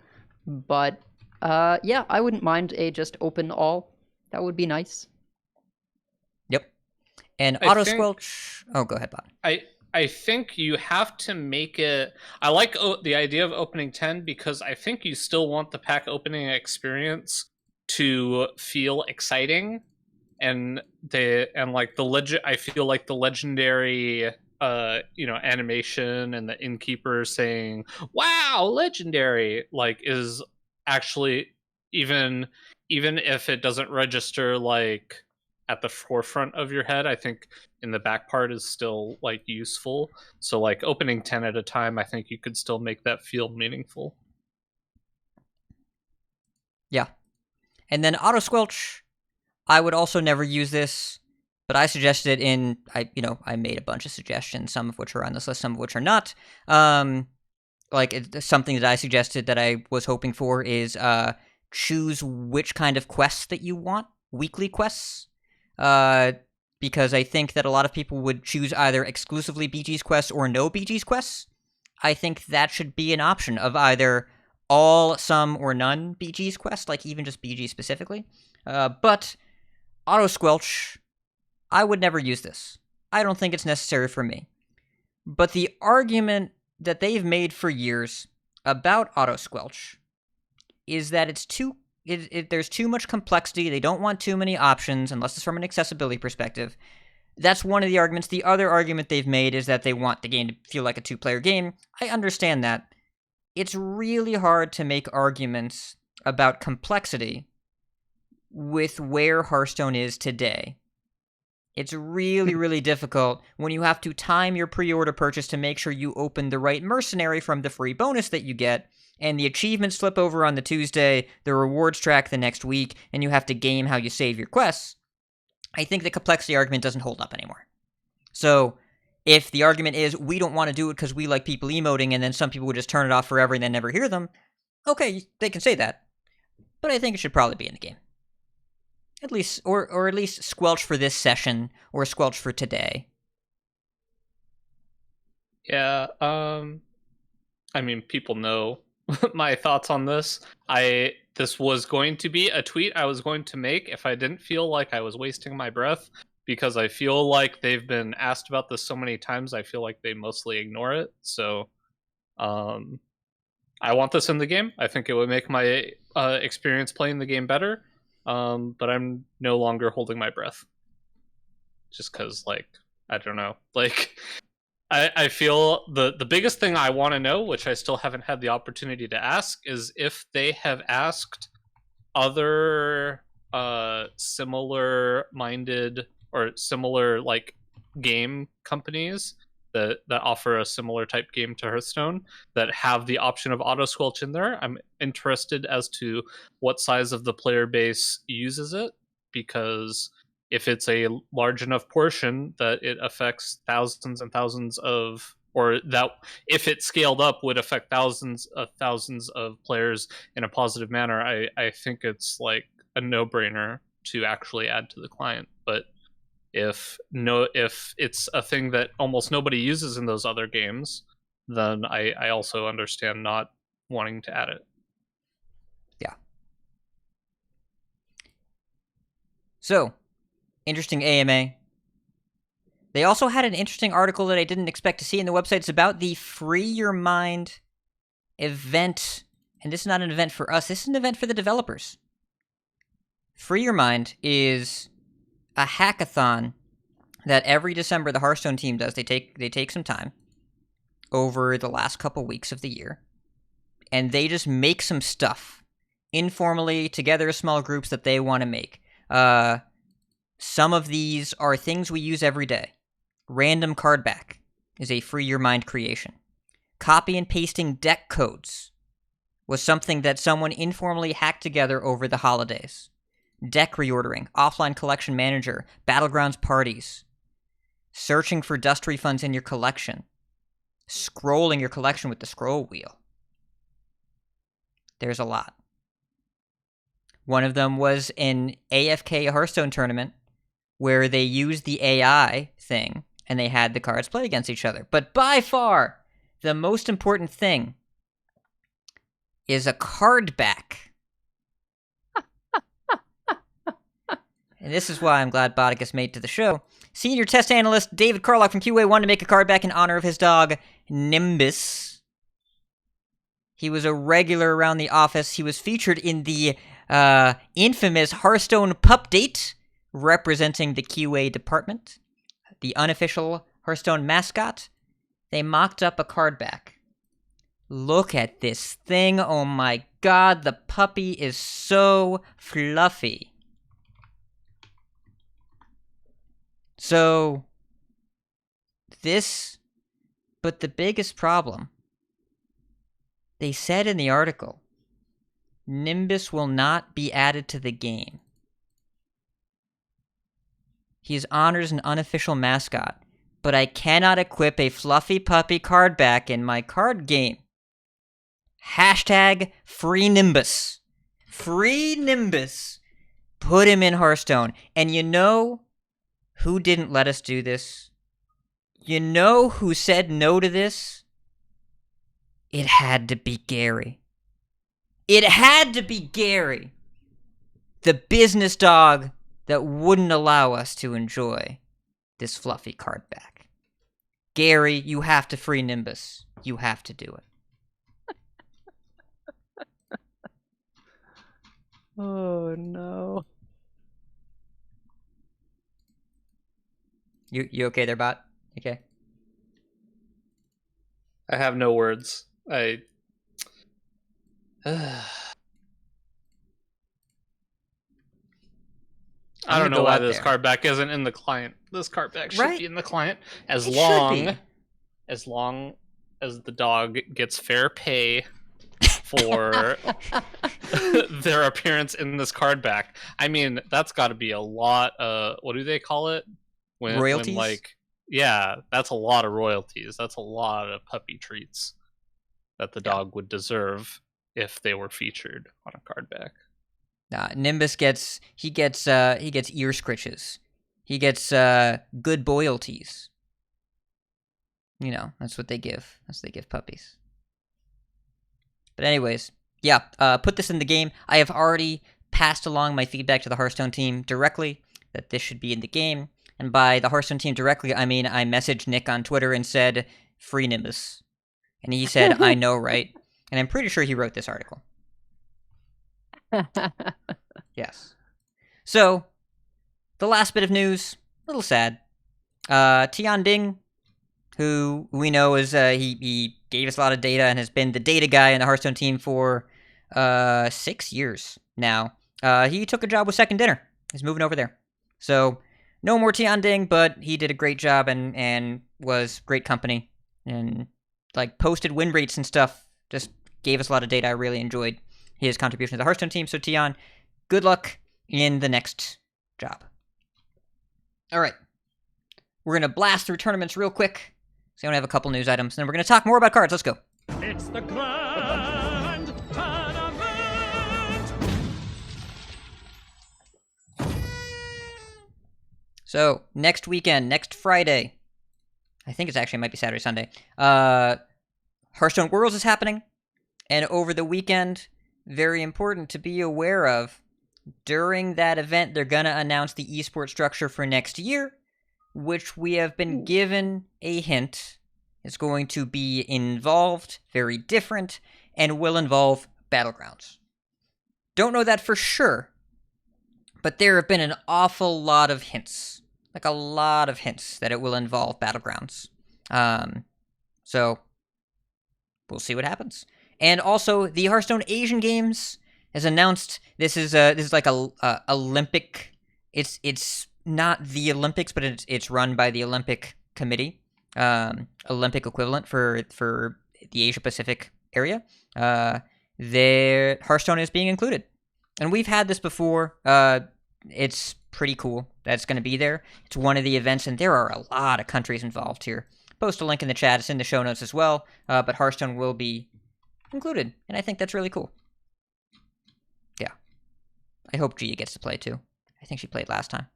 But yeah, I wouldn't mind a just open all. That would be nice. Yep. And auto squelch. Oh, go ahead, Bob. I think you have to make it. I like the idea of opening 10 because I think you still want the pack opening experience to feel exciting, and I feel like the legendary animation and the innkeeper saying wow legendary is actually, even if it doesn't register at the forefront of your head. I think in the back part is still like useful. So like opening 10 at a time, I think you could still make that feel meaningful. Yeah. And then auto squelch, I would also never use this, but I suggested it I made a bunch of suggestions, some of which are on this list, some of which are not. Something that I suggested that I was hoping for is choose which kind of quests that you want, weekly quests, because I think that a lot of people would choose either exclusively BG's quests or no BG's quests. I think that should be an option of either all, some, or none BG's quests, like even just BG specifically. But auto squelch, I would never use this. I don't think it's necessary for me. But the argument that they've made for years about auto squelch is that there's too much complexity. They don't want too many options unless it's from an accessibility perspective. That's one of the arguments. The other argument they've made is that they want the game to feel like a two-player game. I understand that. It's really hard to make arguments about complexity with where Hearthstone is today. It's really, really difficult when you have to time your pre-order purchase to make sure you open the right mercenary from the free bonus that you get, and the achievements slip over on the Tuesday, the rewards track the next week, and you have to game how you save your quests. I think the complexity argument doesn't hold up anymore. So, if the argument is, we don't want to do it because we like people emoting, and then some people would just turn it off forever and then never hear them, okay, they can say that. But I think it should probably be in the game. At least, or at least squelch for this session, or squelch for today. Yeah, I mean, people know my thoughts on this. This was going to be a tweet I was going to make if I didn't feel like I was wasting my breath, because I feel like they've been asked about this so many times, I feel like they mostly ignore it. So, I want this in the game. I think it would make my experience playing the game better. But I'm no longer holding my breath. Just because, like, I don't know. Like, I feel the biggest thing I want to know, which I still haven't had the opportunity to ask, is if they have asked other similar-minded or similar, like, game companies that offer a similar type game to Hearthstone that have the option of auto squelch in there. I'm interested as to what size of the player base uses it, because if it's a large enough portion that it affects thousands and thousands of, or that if it scaled up would affect thousands of players in a positive manner, I think it's like a no-brainer to actually add to the client. But if it's a thing that almost nobody uses in those other games, then I also understand not wanting to add it. Yeah. So, interesting AMA. They also had an interesting article that I didn't expect to see in the website. It's about the Free Your Mind event. And this is not an event for us. This is an event for the developers. Free Your Mind is a hackathon that every December the Hearthstone team does. They take some time over the last couple weeks of the year, and they just make some stuff informally together as small groups that they want to make. Some of these are things we use every day. Random card back is a Free Your Mind creation. Copy and pasting deck codes was something that someone informally hacked together over the holidays. Deck reordering, offline collection manager, battlegrounds parties, searching for dust refunds in your collection, scrolling your collection with the scroll wheel. There's a lot. One of them was an AFK Hearthstone tournament where they used the AI thing and they had the cards play against each other. But by far, the most important thing is a card back. And this is why I'm glad Bodikus made it to the show. Senior test analyst David Carlock from QA wanted to make a card back in honor of his dog, Nimbus. He was a regular around the office. He was featured in the infamous Hearthstone Pup Date, representing the QA department. The unofficial Hearthstone mascot. They mocked up a card back. Look at this thing. Oh my god, the puppy is so fluffy. So, but the biggest problem, they said in the article, Nimbus will not be added to the game. He is honored as an unofficial mascot, but I cannot equip a fluffy puppy card back in my card game. Hashtag free Nimbus. Free Nimbus. Put him in Hearthstone. And you know who didn't let us do this? You know who said no to this? It had to be Gary. It had to be Gary. The business dog that wouldn't allow us to enjoy this fluffy card back. Gary, you have to free Nimbus. You have to do it. Oh, no. You okay there, bot? Okay. I have no words. I don't know why this card back isn't in the client. This card back should be in the client as long as the dog gets fair pay for their appearance in this card back. I mean, that's got to be a lot. What do they call it? Royalties? Yeah, that's a lot of royalties. That's a lot of puppy treats that the dog would deserve if they were featured on a card back. Nimbus gets ear scritches. He gets good boyalties. You know, that's what they give. That's what they give puppies. But anyways, put this in the game. I have already passed along my feedback to the Hearthstone team directly that this should be in the game. And by the Hearthstone team directly, I mean I messaged Nick on Twitter and said, free Nimbus. And he said, I know, right? And I'm pretty sure he wrote this article. Yes. So, the last bit of news, a little sad. Tian Ding, who we know is, he gave us a lot of data and has been the data guy in the Hearthstone team for 6 years now. He took a job with Second Dinner. He's moving over there. So, no more Tian Ding, but he did a great job and was great company. And, posted win rates and stuff. Just gave us a lot of data. I really enjoyed his contribution to the Hearthstone team. So, Tian, good luck in the next job. All right. We're going to blast through tournaments real quick. So, I only have a couple news items. And then we're going to talk more about cards. Let's go. It's the grand tournament! So, next weekend, next Friday, I think it might be Saturday, Sunday, Hearthstone Worlds is happening. And over the weekend, very important to be aware of, during that event, they're going to announce the esports structure for next year, which we have been given a hint is going to be involved, very different, and will involve Battlegrounds. Don't know that for sure, but there have been an awful lot of hints. A lot of hints that it will involve Battlegrounds. So, we'll see what happens. And also, the Hearthstone Asian Games has announced this is like a Olympic. It's not the Olympics, but it's run by the Olympic Committee, Olympic equivalent for the Asia Pacific area. Their Hearthstone is being included, and we've had this before. It's pretty cool that it's going to be there. It's one of the events, and there are a lot of countries involved here. Post a link in the chat. It's in the show notes as well. But Hearthstone will be included, and I think that's really cool. Yeah. I hope Gia gets to play, too. I think she played last time.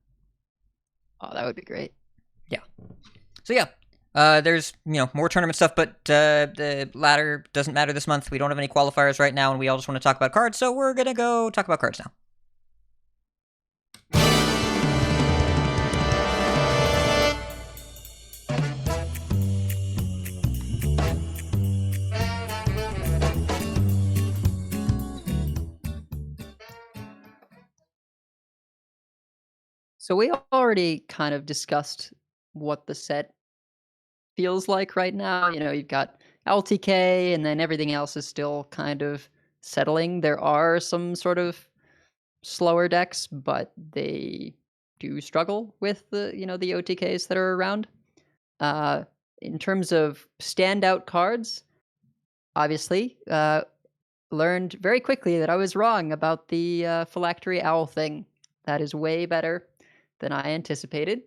Oh, that would be great. Yeah. So, yeah. There's, more tournament stuff, but the ladder doesn't matter this month. We don't have any qualifiers right now, and we all just want to talk about cards, so we're going to go talk about cards now. So we already kind of discussed what the set feels like right now. You've got LTK, and then everything else is still kind of settling. There are some sort of slower decks, but they do struggle with the the OTKs that are around. In terms of standout cards, obviously, learned very quickly that I was wrong about the Phylactery Owl thing. That is way better than I anticipated.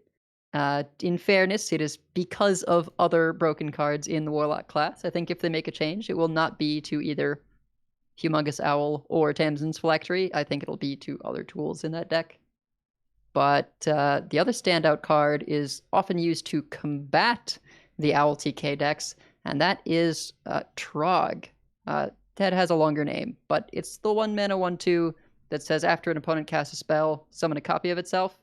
In fairness, it is because of other broken cards in the Warlock class. I think if they make a change, it will not be to either Humongous Owl or Tamsin's Phylactery. I think it'll be to other tools in that deck. But the other standout card is often used to combat the Owl TK decks, and that is Trog. That has a longer name, but it's the 1-mana 1/2 that says after an opponent casts a spell, summon a copy of itself.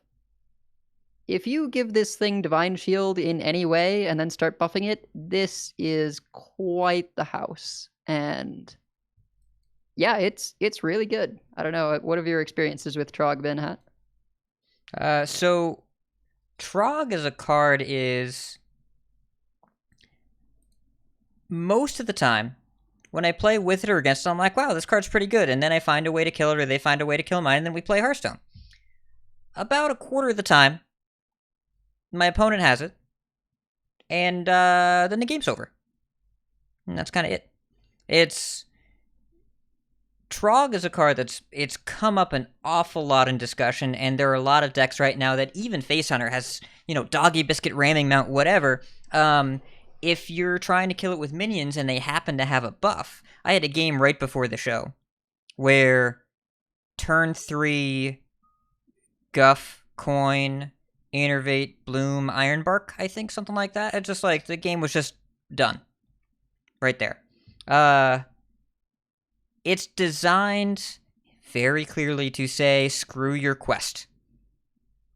If you give this thing Divine Shield in any way and then start buffing it, this is quite the house. And yeah, it's really good. I don't know. What have your experiences with Trog been, Hat? So Trog as a card is most of the time when I play with it or against it, I'm like, wow, this card's pretty good. And then I find a way to kill it or they find a way to kill mine and then we play Hearthstone. About a quarter of the time, my opponent has it, and then the game's over. And that's kind of it. Trog is a card it's come up an awful lot in discussion, and there are a lot of decks right now that even Face Hunter has, Doggy Biscuit, Ramming Mount, whatever. If you're trying to kill it with minions and they happen to have a buff, I had a game right before the show where turn 3, Guff, Coin, Innervate, Bloom, Ironbark, I think, something like that. It's just like the game was just done. Right there. It's designed very clearly to say, screw your quest.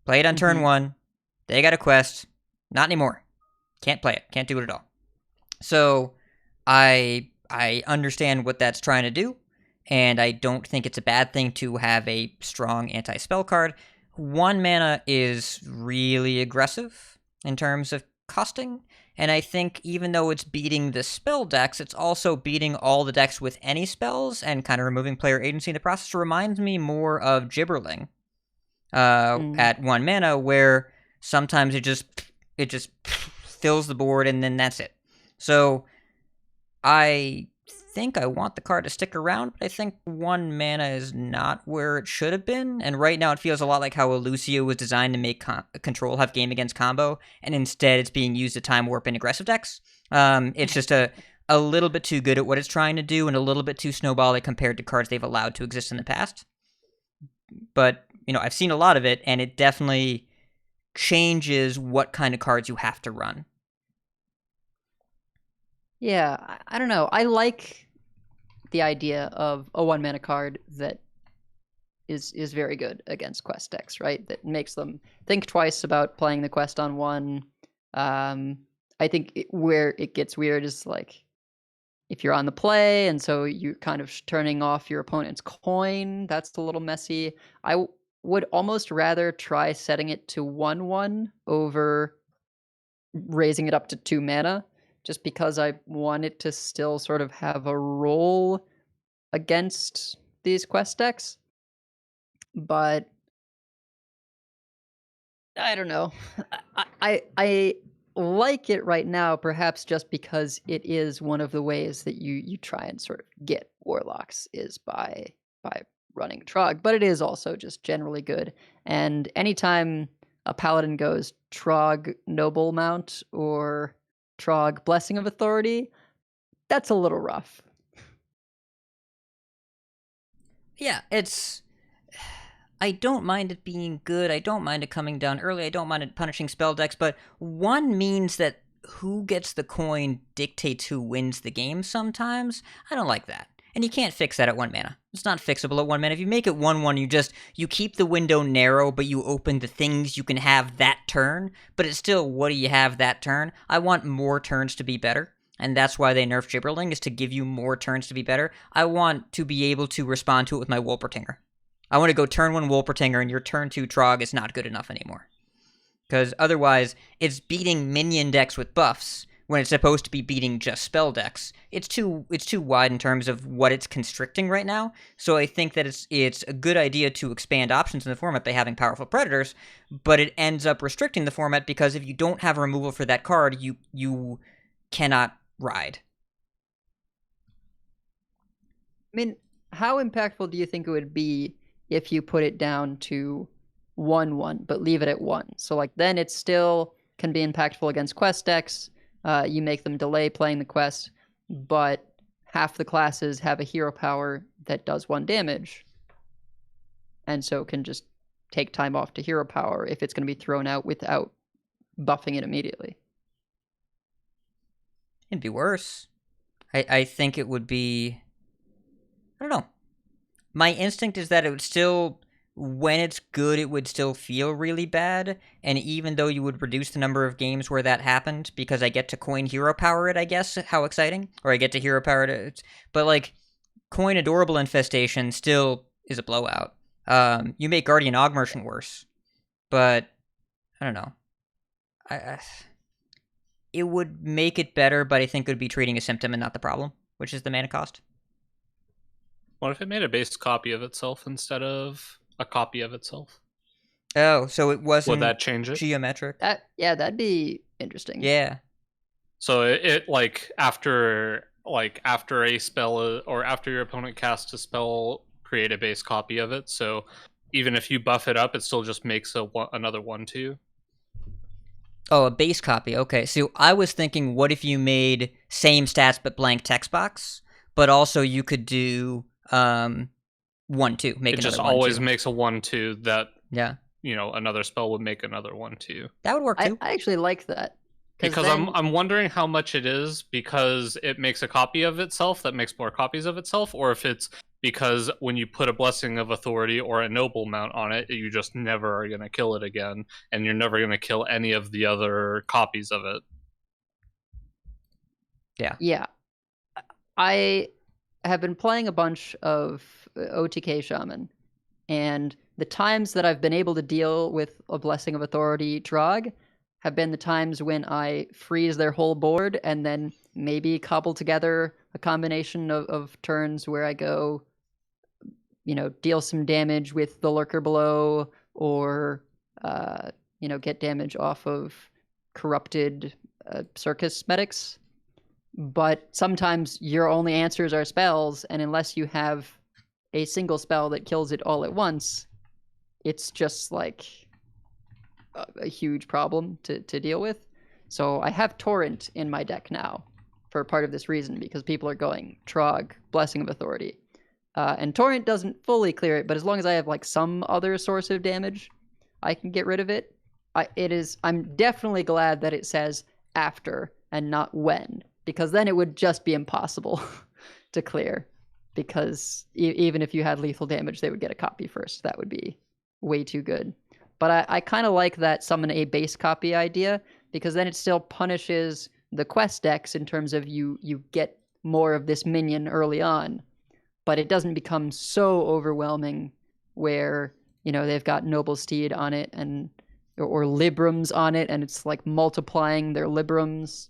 Play it on turn 1. They got a quest. Not anymore. Can't play it. Can't do it at all. So I understand what that's trying to do, and I don't think it's a bad thing to have a strong anti-spell card. 1 mana is really aggressive in terms of costing, and I think even though it's beating the spell decks, it's also beating all the decks with any spells and kind of removing player agency in the process. It reminds me more of Gibberling at 1 mana, where sometimes it just fills the board and then that's it. So I think I want the card to stick around, but I think 1 mana is not where it should have been, and right now it feels a lot like how Elucia was designed to make Control have game against combo, and instead it's being used to time warp in aggressive decks. It's just a little bit too good at what it's trying to do, and a little bit too snowbally compared to cards they've allowed to exist in the past. But, I've seen a lot of it, and it definitely changes what kind of cards you have to run. Yeah, I don't know. I like the idea of a 1 mana card that is very good against quest decks, right? That makes them think twice about playing the quest on 1. I think where it gets weird is like if you're on the play and so you're kind of turning off your opponent's coin, that's a little messy. I would almost rather try setting it to 1/1 over raising it up to 2 mana. Just because I want it to still sort of have a role against these quest decks. But I don't know. I like it right now, perhaps just because it is one of the ways that you try and sort of get Warlocks is by running Trog. But it is also just generally good. And anytime a Paladin goes Trog Noble Mount or Trog Blessing of Authority, that's a little rough. Yeah, I don't mind it being good, I don't mind it coming down early, I don't mind it punishing spell decks, but 1 means that who gets the coin dictates who wins the game sometimes. I don't like that. And you can't fix that at 1 mana. It's not fixable at 1 mana. If you make it 1/1, you keep the window narrow, but you open the things you can have that turn. But it's still, what do you have that turn? I want more turns to be better. And that's why they nerfed Gibberling, is to give you more turns to be better. I want to be able to respond to it with my Wolpertinger. I want to go turn 1 Wolpertinger, and your turn 2 Trog is not good enough anymore. Because otherwise, it's beating minion decks with buffs, when it's supposed to be beating just spell decks. It's too wide in terms of what it's constricting right now. So I think that it's a good idea to expand options in the format by having powerful predators, but it ends up restricting the format because if you don't have a removal for that card, you cannot ride. I mean, how impactful do you think it would be if you put it down to 1/1, but leave it at 1? So like then it still can be impactful against quest decks. You make them delay playing the quest, but half the classes have a hero power that does 1 damage, and so can just take time off to hero power if it's going to be thrown out without buffing it immediately. It'd be worse. I think it would be... I don't know. My instinct is that it would still... When it's good, it would still feel really bad, and even though you would reduce the number of games where that happened, because I get to coin hero power it, I guess, how exciting, or I get to hero power it, but like, coin Adorable Infestation still is a blowout. You make Guardian Ogmerchant worse, but, I don't know. It would make it better, but I think it would be treating a symptom and not the problem, which is the mana cost. What if it made a base copy of itself instead of a copy of itself? Oh, so it wasn't... Would that change it? Geometric? That'd be interesting. Yeah. So it like after a spell or after your opponent casts a spell, create a base copy of it. So even if you buff it up, it still just makes another 1/2. Oh, a base copy. Okay, so I was thinking, what if you made same stats but blank text box, but also you could do 1/2. Make it just another always 1/2. makes a 1/2 that Yeah. Another spell would make another 1/2. That would work too. I actually like that. Because I'm wondering how much it is because it makes a copy of itself that makes more copies of itself, or if it's because when you put a Blessing of Authority or a Noble Mount on it, you just never are going to kill it again, and you're never going to kill any of the other copies of it. Yeah. Yeah. I have been playing a bunch of OTK Shaman, and the times that I've been able to deal with a Blessing of Authority Drog have been the times when I freeze their whole board and then maybe cobble together a combination of turns where I go, deal some damage with the Lurker Below, or, get damage off of corrupted Circus Medics. But sometimes your only answers are spells, and unless you have a single spell that kills it all at once, it's just like a huge problem to deal with. So I have Torrent in my deck now for part of this reason, because people are going Trog, Blessing of Authority. And Torrent doesn't fully clear it, but as long as I have like some other source of damage, I can get rid of it. I'm definitely glad that it says after and not when, because then it would just be impossible to clear, because even if you had lethal damage, they would get a copy first. That would be way too good. But I kind of like that summon a base copy idea, because then it still punishes the quest decks in terms of you get more of this minion early on, but it doesn't become so overwhelming where, they've got Noble Steed on it or Librams on it, and it's like multiplying their Librams.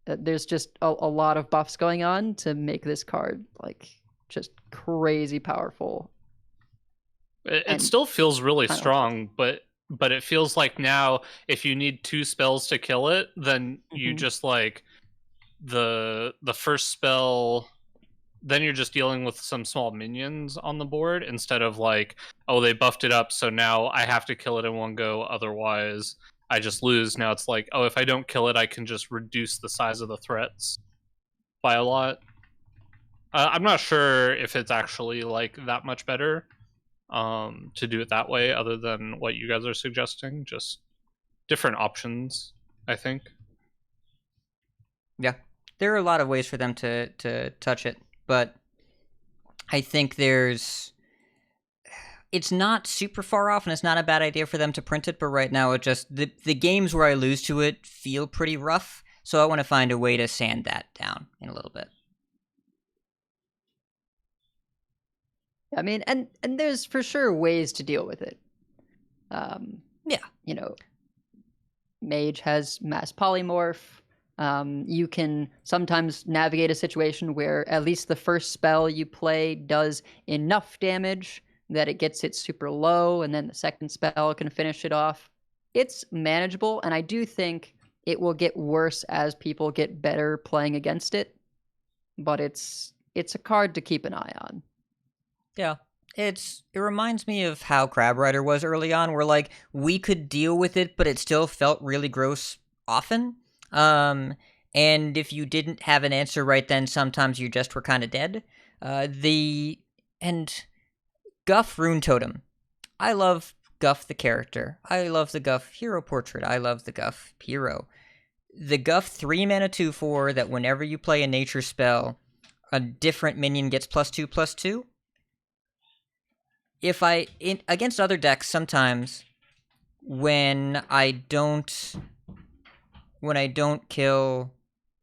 There's just a lot of buffs going on to make this card like just crazy powerful. It still feels really strong, but it feels like now if you need 2 spells to kill it, then you just like the first spell, then you're just dealing with some small minions on the board instead of like, oh, they buffed it up, so now I have to kill it in one go, otherwise I just lose. Now it's like, oh, if I don't kill it, I can just reduce the size of the threats by a lot. I'm not sure if it's actually like that much better to do it that way, other than what you guys are suggesting. Just different options, I think. Yeah, there are a lot of ways for them to touch it, but I think it's not super far off, and it's not a bad idea for them to print it, but right now it just, the games where I lose to it feel pretty rough, so I want to find a way to sand that down in a little bit. I mean, and there's for sure ways to deal with it. Yeah. Mage has Mass Polymorph. You can sometimes navigate a situation where at least the first spell you play does enough damage that it gets it super low, and then the second spell can finish it off. It's manageable, and I do think it will get worse as people get better playing against it. But it's a card to keep an eye on. Yeah. It reminds me of how Crab Rider was early on, where like we could deal with it, but it still felt really gross often. And if you didn't have an answer right then, sometimes you just were kind of dead. And Guff Rune Totem. I love Guff the character. I love the Guff hero portrait. I love the Guff hero. The Guff 3 mana 2/4 that whenever you play a nature spell, a different minion gets +2/+2. Against other decks, sometimes when I don't kill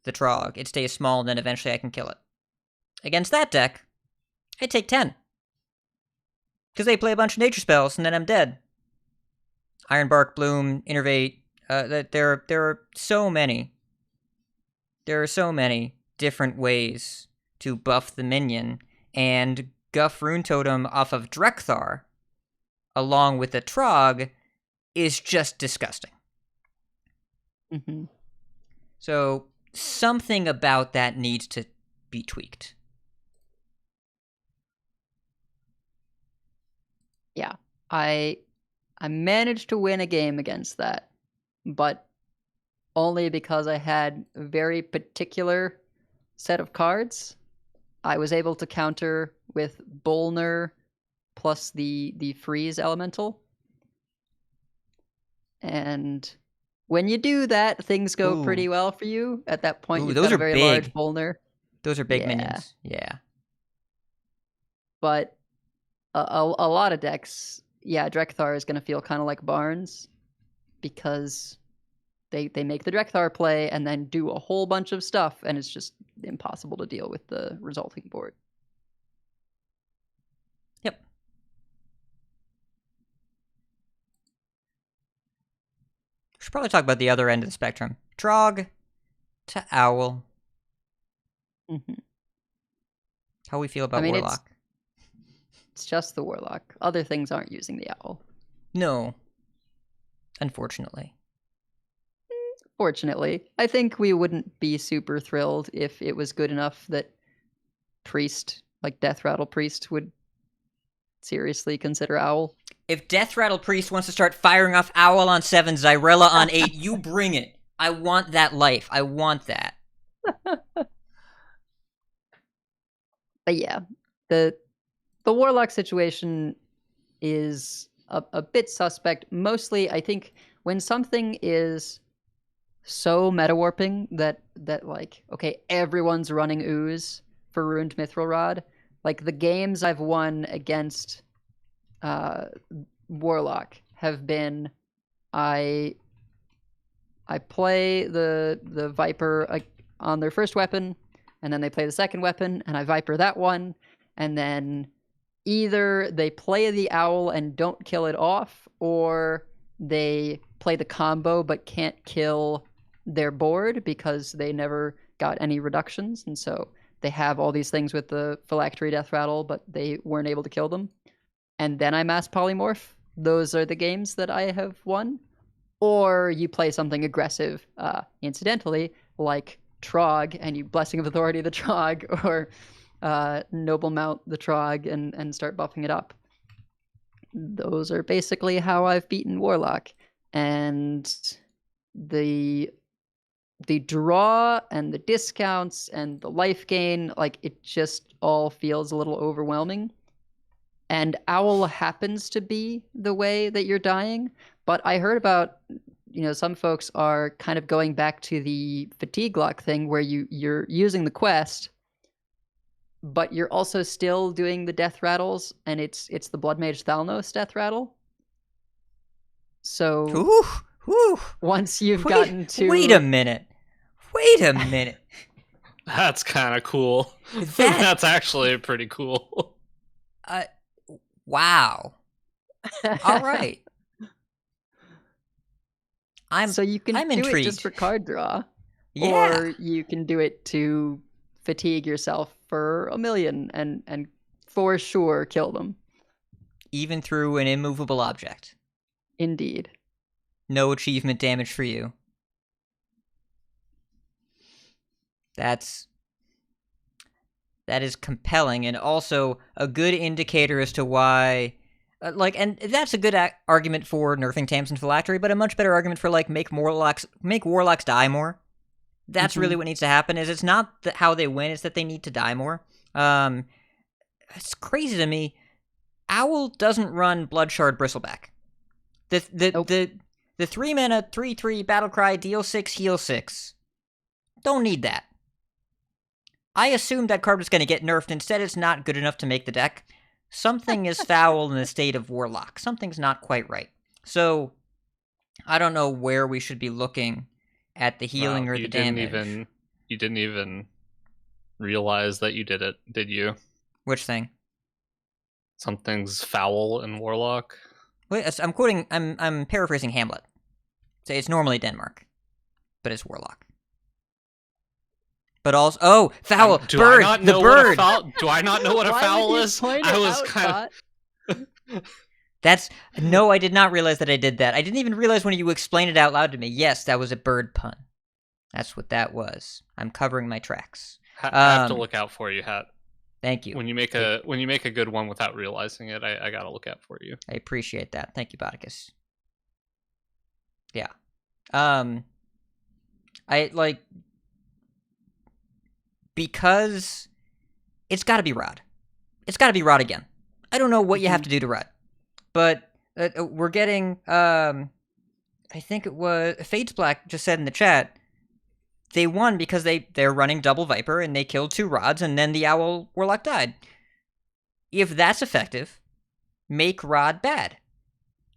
the Trog, it stays small, and then eventually I can kill it. Against that deck, I take 10. Because they play a bunch of nature spells, and then I'm dead. Ironbark, Bloom, Innervate, there are so many. There are so many different ways to buff the minion, and Guff Rune Totem off of Drekthar, along with the Trog, is just disgusting. Mm-hmm. So something about that needs to be tweaked. Yeah, I managed to win a game against that, but only because I had a very particular set of cards. I was able to counter with Bolner plus the freeze elemental. And when you do that, things go pretty well for you. At that point, you've got a very large Bolner. Those are big minions. Yeah. But a lot of decks, Drekthar is going to feel kind of like Barnes, because they make the Drekthar play and then do a whole bunch of stuff, and it's just impossible to deal with the resulting board. Yep. We should probably talk about the other end of the spectrum. Trog to Owl. Mm-hmm. How we feel about Warlock? It's just the Warlock. Other things aren't using the Owl. No. Unfortunately. Fortunately. I think we wouldn't be super thrilled if it was good enough that Priest, like Death Rattle Priest, would seriously consider Owl. If Death Rattle Priest wants to start firing off Owl on 7, Xyrella on 8, you bring it. I want that life. I want that. But yeah, the Warlock situation is a bit suspect. Mostly, I think, when something is so meta-warping that like, okay, everyone's running Ooze for Ruined Mithril Rod. Like, the games I've won against Warlock have been, I play the Viper on their first weapon, and then they play the second weapon, and I Viper that one, and then either they play the Owl and don't kill it off, or they play the combo but can't kill their board because they never got any reductions, and so they have all these things with the Phylactery Death Rattle, but they weren't able to kill them. And then I mass polymorph. Those are the games that I have won. Or you play something aggressive, incidentally, like Trog, and you Blessing of Authority the Trog, or Noble Mount the Trog, and start buffing it up. Those are basically how I've beaten Warlock. And the draw and the discounts and the life gain, like, it just all feels a little overwhelming. And Owl happens to be the way that you're dying. But I heard about, some folks are kind of going back to the fatigue lock thing where you're using the quest, but you're also still doing the death rattles, and it's the Blood Mage Thalnos death rattle. So once you've gotten to... Wait a minute. That's kind of cool. That's actually pretty cool. Wow. All right. So you can I'm do intrigued. it just for card draw. Yeah. Or you can do it to fatigue yourself for 1,000,000 and for sure kill them. Even through an immovable object. Indeed. No achievement damage for you. That is compelling, and also a good indicator as to why, and that's a good argument for nerfing Tams and Phylactery, but a much better argument for make warlocks die more. That's really what needs to happen. Is it's not how they win; it's that they need to die more. It's crazy to me. Owl doesn't run Bloodshard Bristleback. The 3-mana 3/3 Battlecry deal 6 heal 6. Don't need that. I assumed that card was going to get nerfed. Instead, it's not good enough to make the deck. Something is foul in the state of Warlock. Something's not quite right. So, I don't know where we should be looking at the healing or the damage. You didn't even realize that you did it, did you? Which thing? Something's foul in Warlock. Wait, I'm paraphrasing Hamlet. So it's normally Denmark, but it's Warlock. But also, foul! Do bird! I not the know bird! Do I not know what a foul is? I was kind of... No, I did not realize that I did that. I didn't even realize when you explained it out loud to me. Yes, that was a bird pun. That's what that was. I'm covering my tracks. I have to look out for you, Hat. Thank you. When you make a good one without realizing it, I gotta look out for you. I appreciate that. Thank you, Botticus. Yeah. Because it's got to be Rod. It's got to be Rod again. I don't know what you have to do to Rod, but we're getting. I think it was Fates Black just said in the chat. They won because they're running double Viper and they killed 2 Rods and then the Owl Warlock died. If that's effective, make Rod bad,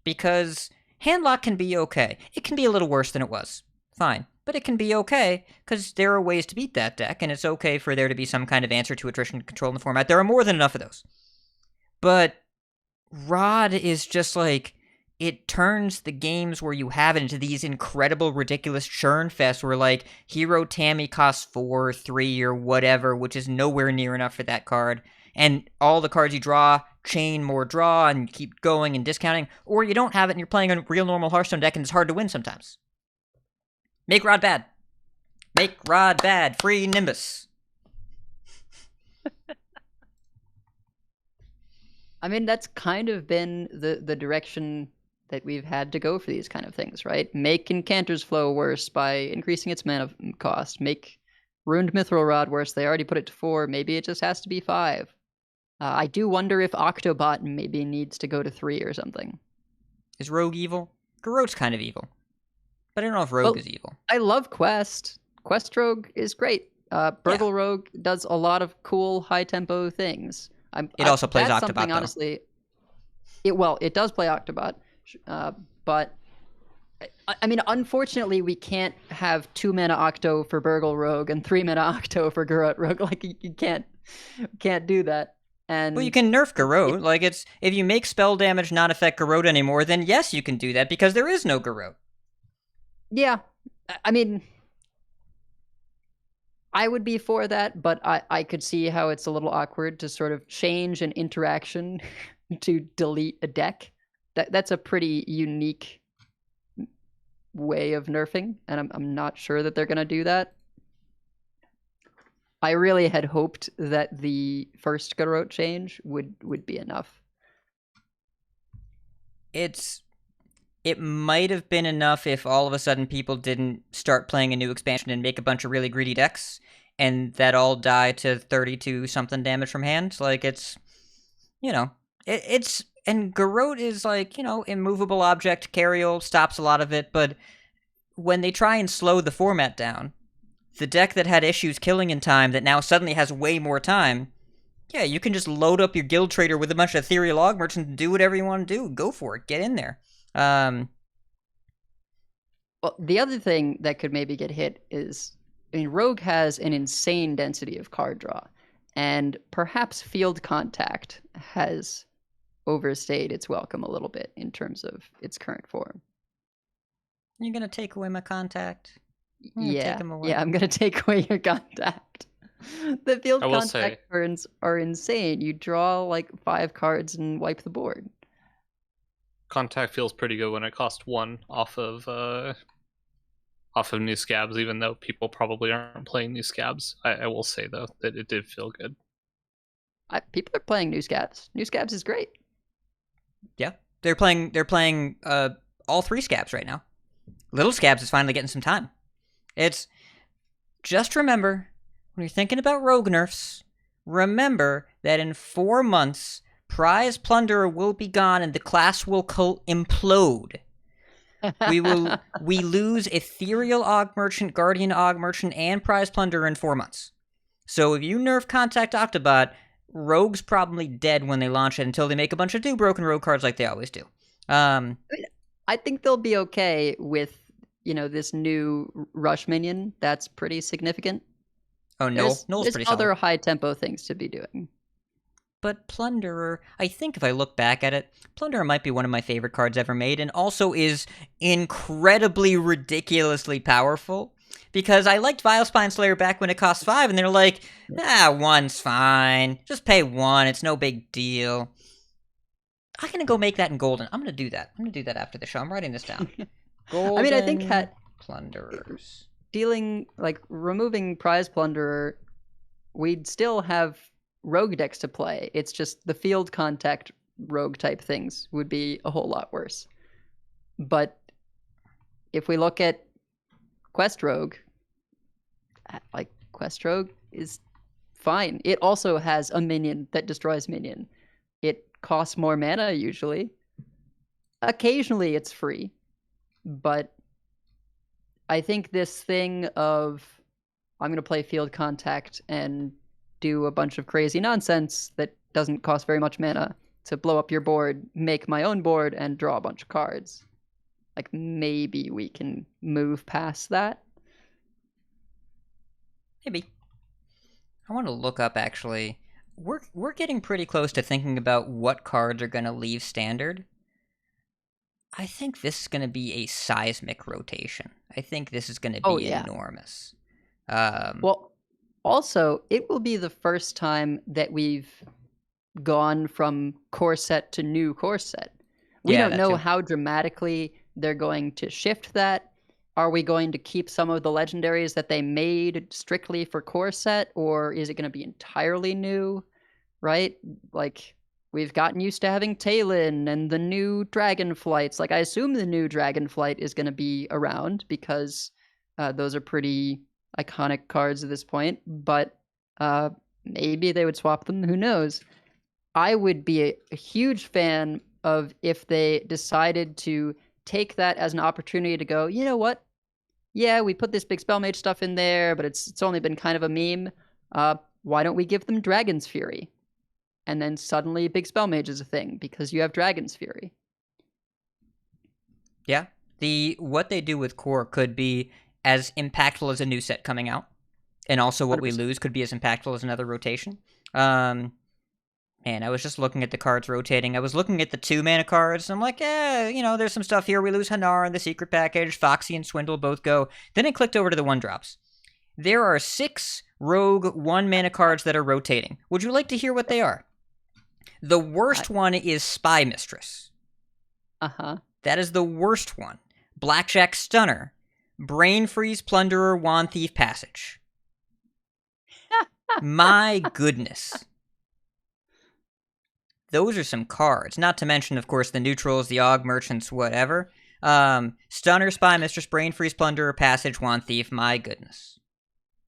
because Handlock can be okay. It can be a little worse than it was. Fine. But it can be okay, because there are ways to beat that deck, and it's okay for there to be some kind of answer to attrition control in the format. There are more than enough of those. But Rod is just it turns the games where you have it into these incredible, ridiculous churn fests where, Hero Tammy costs 4, 3, or whatever, which is nowhere near enough for that card, and all the cards you draw chain more draw and keep going and discounting, or you don't have it and you're playing a real normal Hearthstone deck and it's hard to win sometimes. Make Rod bad. Make Rod bad. Free Nimbus. I mean, that's kind of been the direction that we've had to go for these kind of things, right? Make Incanter's Flow worse by increasing its mana cost. Make Ruined Mithril Rod worse. They already put it to 4. Maybe it just has to be 5. I do wonder if Octobot maybe needs to go to 3 or something. Is Rogue evil? Garrote's kind of evil. But I don't know if Rogue is evil. I love Quest. Quest Rogue is great. Burgle Rogue does a lot of cool high-tempo things. It also plays Octobot, though. Honestly, it does play Octobot, but I mean, unfortunately, we can't have 2-mana Octo for Burgle Rogue and 3-mana Octo for Garrote Rogue. You can't do that. And well, you can nerf Garrote. If you make spell damage not affect Garrote anymore, then yes, you can do that because there is no Garrote. Yeah, I mean, I would be for that, but I could see how it's a little awkward to sort of change an interaction to delete a deck. That's a pretty unique way of nerfing, and I'm not sure that they're going to do that. I really had hoped that the first Garrote change would be enough. It might have been enough if all of a sudden people didn't start playing a new expansion and make a bunch of really greedy decks, and that all die to 32-something damage from hand. And Garrote is immovable object, Carriol stops a lot of it, but when they try and slow the format down, the deck that had issues killing in time that now suddenly has way more time, yeah, you can just load up your Guild Trader with a bunch of Ethereal Log Merchants and do whatever you want to do. Go for it. Get in there. Well, the other thing that could maybe get hit is, Rogue has an insane density of card draw, and perhaps Field Contact has overstayed its welcome a little bit in terms of its current form. You're gonna take away my contact? Take them away. Yeah, I'm gonna take away your contact. The field I will contact turns are insane. You draw like 5 cards and wipe the board. Contact feels pretty good when it costs 1 off of new scabs, even though people probably aren't playing new scabs. I will say though that it did feel good. People are playing new scabs. New scabs is great. Yeah, they're playing all 3 scabs right now. Little scabs is finally getting some time. It's just remember when you're thinking about rogue nerfs, remember that in 4 months, Prize Plunderer will be gone and the class will implode. We lose Ethereal Og Merchant, Guardian Og Merchant, and Prize Plunderer in 4 months. So if you nerf Contact Octobot, Rogue's probably dead when they launch it until they make a bunch of new Broken Rogue cards like they always do. I think they'll be okay with, this new Rush minion. That's pretty significant. Oh, Null's pretty solid. There's other high-tempo things to be doing. But Plunderer, I think if I look back at it, Plunderer might be one of my favorite cards ever made, and also is incredibly ridiculously powerful. Because I liked Vilespine Slayer back when it cost 5, and they're like, 1's fine. Just pay 1, it's no big deal. I'm gonna go make that in Golden. I'm gonna do that. I'm gonna do that after the show. I'm writing this down. Golden I think that Plunderers. Removing Prize Plunderer, we'd still have rogue decks to play. It's just the field contact rogue type things would be a whole lot worse. But if we look at Quest Rogue, Quest Rogue is fine. It also has a minion that destroys minion. It costs more mana usually. Occasionally it's free. But I think this thing of I'm going to play field contact and do a bunch of crazy nonsense that doesn't cost very much mana to blow up your board, make my own board, and draw a bunch of cards. Maybe we can move past that. Maybe. I want to look up, actually. We're getting pretty close to thinking about what cards are going to leave Standard. I think this is going to be a seismic rotation. I think this is going to be enormous. Also, it will be the first time that we've gone from core set to new core set. We don't know how dramatically they're going to shift that. Are we going to keep some of the legendaries that they made strictly for core set, or is it going to be entirely new? Right? We've gotten used to having Talon and the new Dragonflights. I assume the new Dragonflight is going to be around because those are pretty iconic cards at this point, but maybe they would swap them. Who knows? I would be a huge fan of if they decided to take that as an opportunity to go, you know what? Yeah, we put this big Spellmage stuff in there, but it's only been kind of a meme. Why don't we give them Dragon's Fury? And then suddenly Big Spellmage is a thing because you have Dragon's Fury. Yeah. What they do with core could be as impactful as a new set coming out. And also what 100%. We lose could be as impactful as another rotation. And I was just looking at the cards rotating. I was looking at the 2-mana cards, and I'm like, there's some stuff here. We lose Hanar in the secret package. Foxy and Swindle both go. Then I clicked over to the 1-drops. There are 6 rogue 1-mana cards that are rotating. Would you like to hear what they are? The worst one is Spy Mistress. Uh-huh. That is the worst one. Blackjack Stunner. Brain Freeze Plunderer Wand Thief Passage. My goodness. Those are some cards. Not to mention, of course, the neutrals, the Og Merchants, whatever. Stunner, Spy Mistress, Brain Freeze Plunderer, Passage, Wand Thief. My goodness.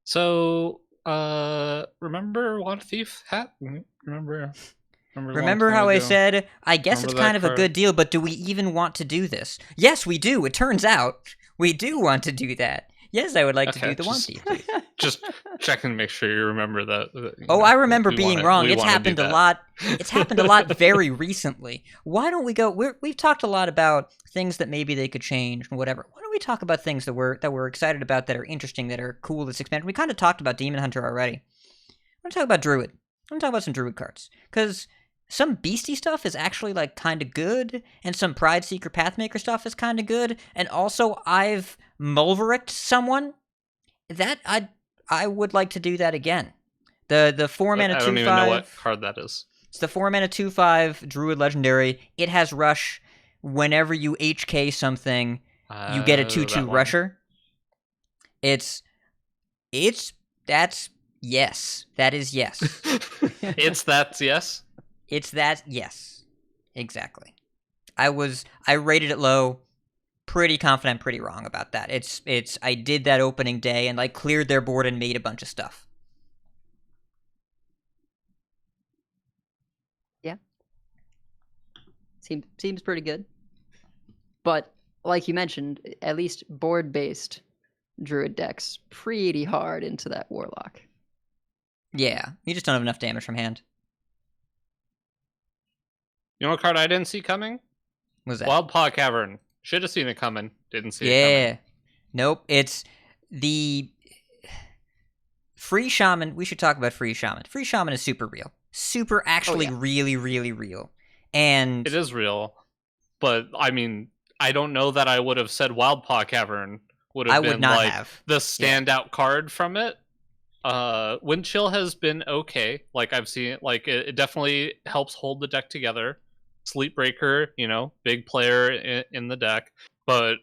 So, remember Wand Thief hat? Remember how I said, I guess it's kind of a good deal, but do we even want to do this? Yes, we do. It turns out we do want to do that. Yes, I would like to do the Wand Thief. Just checking to make sure you remember that. I remember being wrong. It's happened a lot. It's happened a lot very recently. Why don't we go? We've talked a lot about things that maybe they could change and whatever. Why don't we talk about things that we're excited about, that are interesting, that are cool, that's expanded? We kind of talked about Demon Hunter already. I want to talk about Druid. I want to talk about some Druid cards, because some beastie stuff is actually kind of good, and some Pride Seeker Pathmaker stuff is kind of good, and also I've Mulvericked someone That I would like to do that again. The 4 mana 2/5. I don't even know what card that is. It's the 4 mana 2/5 Druid Legendary. It has Rush. Whenever you HK something, you get a 2/2 Rusher. That's yes. That is yes. That's yes. It's that yes. Exactly. I rated it low. Pretty confident, pretty wrong about that. I did that opening day and like cleared their board and made a bunch of stuff. Yeah. Seems pretty good. But like you mentioned, at least board-based Druid decks pretty hard into that Warlock. Yeah, you just don't have enough damage from hand. You know what card I didn't see coming? What was that? Wild Paw Cavern. Should have seen it coming. Didn't see it coming. Yeah. Nope. It's the Free Shaman. We should talk about Free Shaman. Free Shaman is super real. Super actually really, really real. And it is real. But, I mean, I don't know that I would have said Wild Paw Cavern would have been like the standout card from it. Wind Chill has been okay. Like I've seen it, like it definitely helps hold the deck together. Sleepbreaker, big player in the deck. But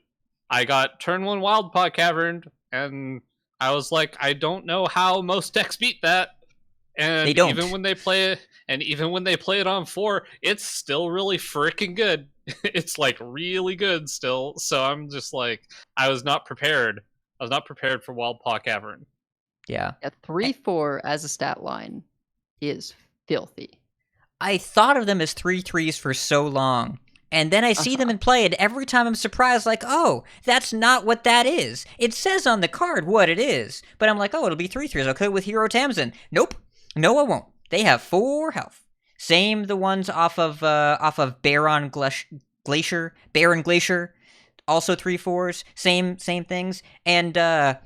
I got turn 1 Wild Paw Caverned, and I was like, I don't know how most decks beat that. And they don't. even when they play it on 4, it's still really freaking good. It's like really good still. So I'm just like, I was not prepared. I was not prepared for Wild Paw Cavern. Yeah. A 3/4 as a stat line is filthy. I thought of them as 3/3s for so long, and then I see them in play, and every time I'm surprised, like, oh, that's not what that is. It says on the card what it is, but I'm like, oh, it'll be 3/3s. I'll kill it with Hero Tamsin. Nope. No, I won't. They have 4 health. Same the ones off of Baron Glacier, also 3/4s. Same things, and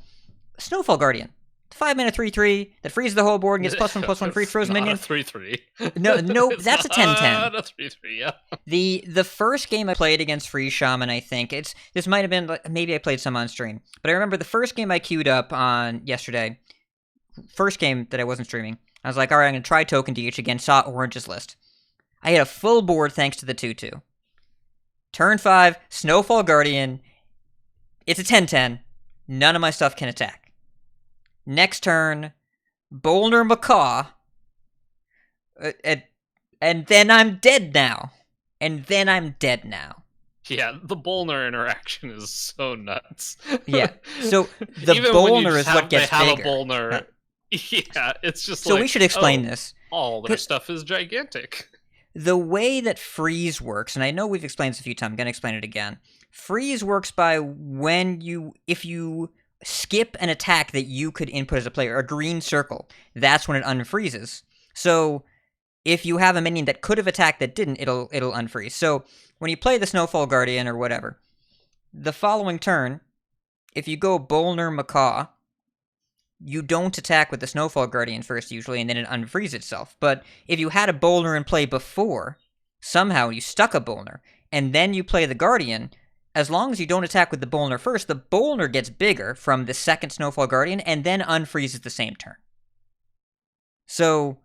Snowfall Guardian. 5 mana 3/3 that freezes the whole board and gets +1/+1 for each frozen minion. 3/3. No, that's a 10/10. Not a 3/3, yeah. The first game I played against Free Shaman, I think this might have been maybe I played some on stream, but I remember the first game I queued up on yesterday. First game that I wasn't streaming, I was like, all right, I'm gonna try Token DH again. Saw Orange's list. I had a full board thanks to the 2/2. Turn 5, Snowfall Guardian. It's a 10/10. None of my stuff can attack. Next turn, Bolner Macaw, and then I'm dead now. Yeah, the Bolner interaction is so nuts. Yeah, so the Bolner is what gets bigger. A Bolner, yeah, it's just so we should explain this. All their stuff is gigantic. The way that freeze works, and I know we've explained this a few times, I'm going to explain it again. Freeze works by if you skip an attack that you could input as a player, a green circle, that's when it unfreezes. So if you have a minion that could have attacked that didn't, it'll unfreeze. So when you play the Snowfall Guardian or whatever, the following turn, if you go Bolner Macaw, you don't attack with the Snowfall Guardian first usually, and then it unfreezes itself. But if you had a Bolner in play before, somehow you stuck a Bolner, and then you play the Guardian, as long as you don't attack with the Bolner first, the Bolner gets bigger from the second Snowfall Guardian and then unfreezes the same turn. So,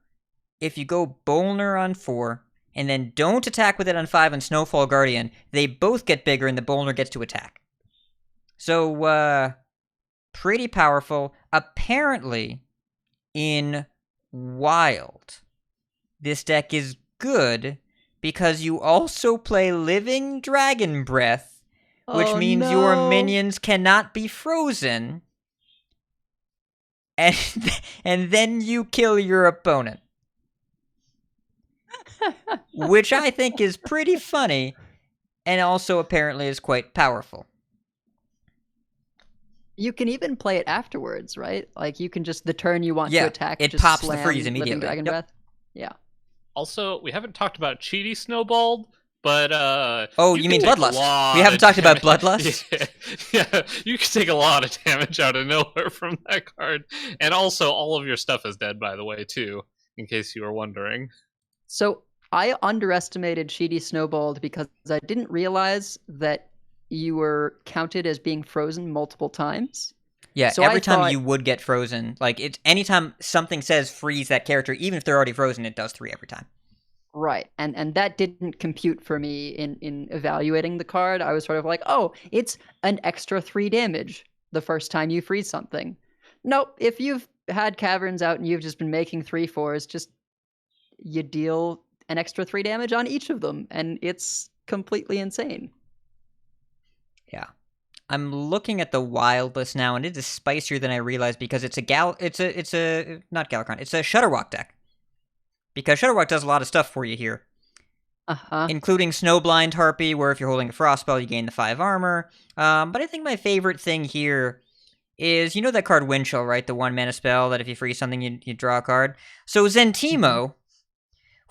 if you go Bolner on 4, and then don't attack with it on 5 and Snowfall Guardian, they both get bigger and the Bolner gets to attack. So, pretty powerful. Apparently, in Wild, this deck is good because you also play Living Dragon Breath, which means your minions cannot be frozen, and then you kill your opponent. Which I think is pretty funny, and also apparently is quite powerful. You can even play it afterwards, right? Like you can just, the turn you want to attack, it just pops slam the freeze immediately. Living Dragon Breath. Yeah. Also, we haven't talked about Cheaty Snowballed, but you mean Bloodlust? We haven't talked about Bloodlust? Yeah, you can take a lot of damage out of nowhere from that card. And also, all of your stuff is dead, by the way, too, in case you were wondering. So, I underestimated Cheaty Snowballed because I didn't realize that you were counted as being frozen multiple times. Yeah, So every I time thought- you would get frozen, like it's anytime something says freeze that character, even if they're already frozen, it does 3 every time. Right, and that didn't compute for me in evaluating the card. I was sort of like, oh, it's an extra 3 damage the first time you freeze something. Nope, if you've had Caverns out and you've just been making 3/4s, just you deal an extra 3 damage on each of them, and it's completely insane. Yeah. I'm looking at the wild list now, and it is spicier than I realized because it's a not Galacron, it's a Shutterwalk deck. Because Shutterwalk does a lot of stuff for you here. Including Snowblind Harpy, where if you're holding a Frost spell, you gain the 5 armor. But I think my favorite thing here is, you know that card Windchill, right? The 1 mana spell that if you freeze something, you draw a card. So Zentimo,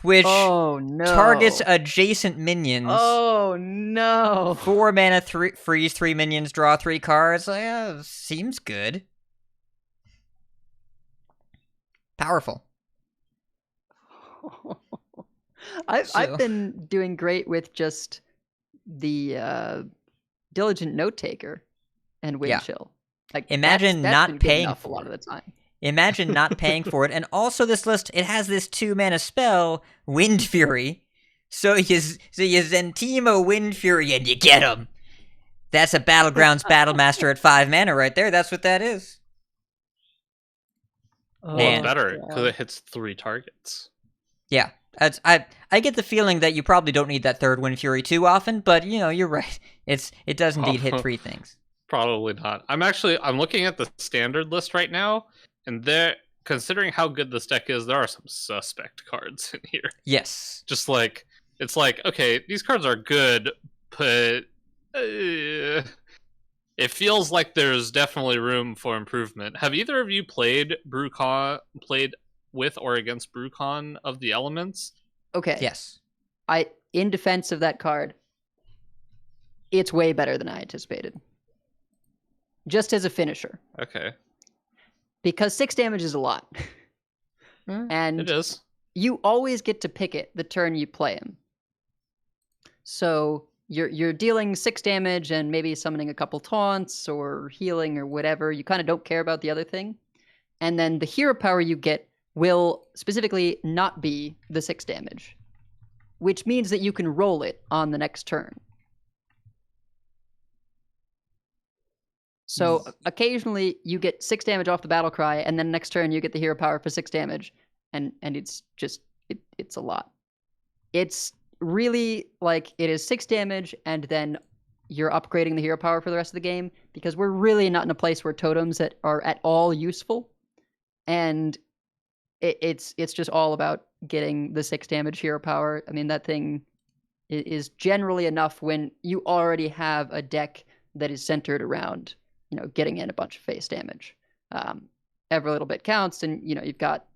which targets adjacent minions. Oh no! 4 mana, freeze 3 minions, draw 3 cards. Seems good. Powerful. I've been doing great with just the Diligent Note Taker and Windchill. Like, imagine that's not been paying enough for a lot of the time. Imagine not paying for it. And also this list, it has this 2 mana spell, Wind Fury. So you Zentimo Wind Fury and you get him. That's a Battlegrounds Battlemaster at 5 mana right there. That's what that is. Well, better, because it hits 3 targets. Yeah. I get the feeling that you probably don't need that 3rd Wind Fury too often, but you're right. It does indeed hit 3 things. Probably not. I'm looking at the standard list right now, and considering how good this deck is, there are some suspect cards in here. Yes. Just like, it's like, okay, these cards are good, but it feels like there's definitely room for improvement. Have either of you played with or against Brucon of the Elements? Okay. Yes. In defense of that card, it's way better than I anticipated. Just as a finisher. Okay. Because 6 damage is a lot. And it is. You always get to pick it the turn you play him. So you're dealing 6 damage and maybe summoning a couple taunts or healing or whatever. You kind of don't care about the other thing. And then the hero power you get will specifically not be the 6 damage, which means that you can roll it on the next turn. So occasionally you get 6 damage off the battle cry, and then next turn you get the hero power for 6 damage, and it's just it's a lot. It's really like it is 6 damage, and then you're upgrading the hero power for the rest of the game, because we're really not in a place where totems that are at all useful, and it's just all about getting the 6 damage hero power. I mean, that thing is generally enough when you already have a deck that is centered around getting in a bunch of face damage. Every little bit counts, and you've got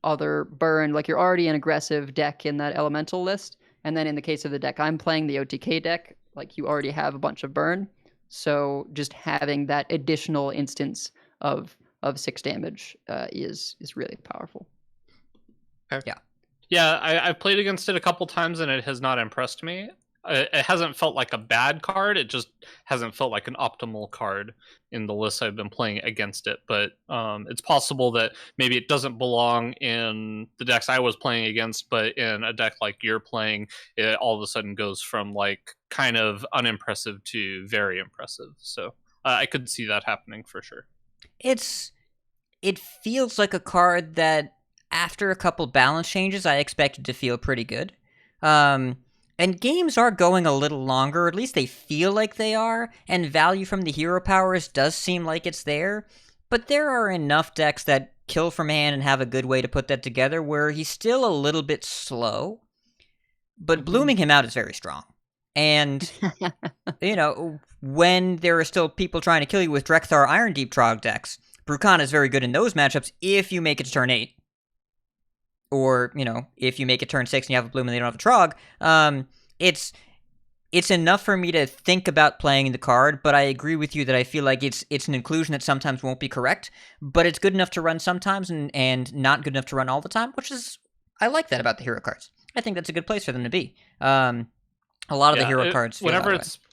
other burn, like you're already an aggressive deck in that elemental list, and then in the case of the deck I'm playing, the OTK deck, like you already have a bunch of burn, so just having that additional instance of 6 damage is really powerful. Okay. Yeah, I've played against it a couple times and it has not impressed me. It hasn't felt like a bad card. It just hasn't felt like an optimal card in the list I've been playing against it. But it's possible that maybe it doesn't belong in the decks I was playing against, but in a deck like you're playing, it all of a sudden goes from like kind of unimpressive to very impressive. So I could see that happening for sure. It feels like a card that after a couple balance changes, I expected to feel pretty good. And games are going a little longer, or at least they feel like they are, and value from the hero powers does seem like it's there, but there are enough decks that kill from hand and have a good way to put that together where he's still a little bit slow, but blooming him out is very strong. And, when there are still people trying to kill you with Drekthar Iron Deep Trog decks, Brucon is very good in those matchups if you make it to turn 8. Or, if you make it turn 6 and you have a bloom and they don't have a Trog, it's enough for me to think about playing the card, but I agree with you that I feel like it's an inclusion that sometimes won't be correct, but it's good enough to run sometimes and not good enough to run all the time, which is, I like that about the hero cards. I think that's a good place for them to be. A lot of the hero cards feel whenever that it's way.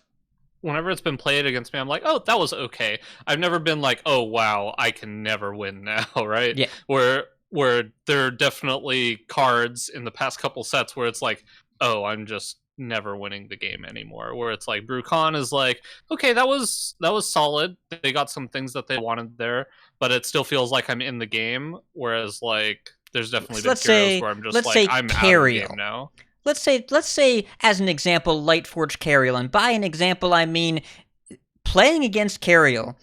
whenever it's been played against me, I'm like, oh, that was okay. I've never been like, oh wow, I can never win now, right? Yeah. Where there are definitely cards in the past couple sets where it's like, oh, I'm just never winning the game anymore. Where it's like Brucon is like, okay, that was solid. They got some things that they wanted there, but it still feels like I'm in the game. Whereas like there's definitely been heroes where I'm just like, I'm out of the game now. Let's say, as an example, Lightforged Cariel, and by an example, I mean playing against Cariel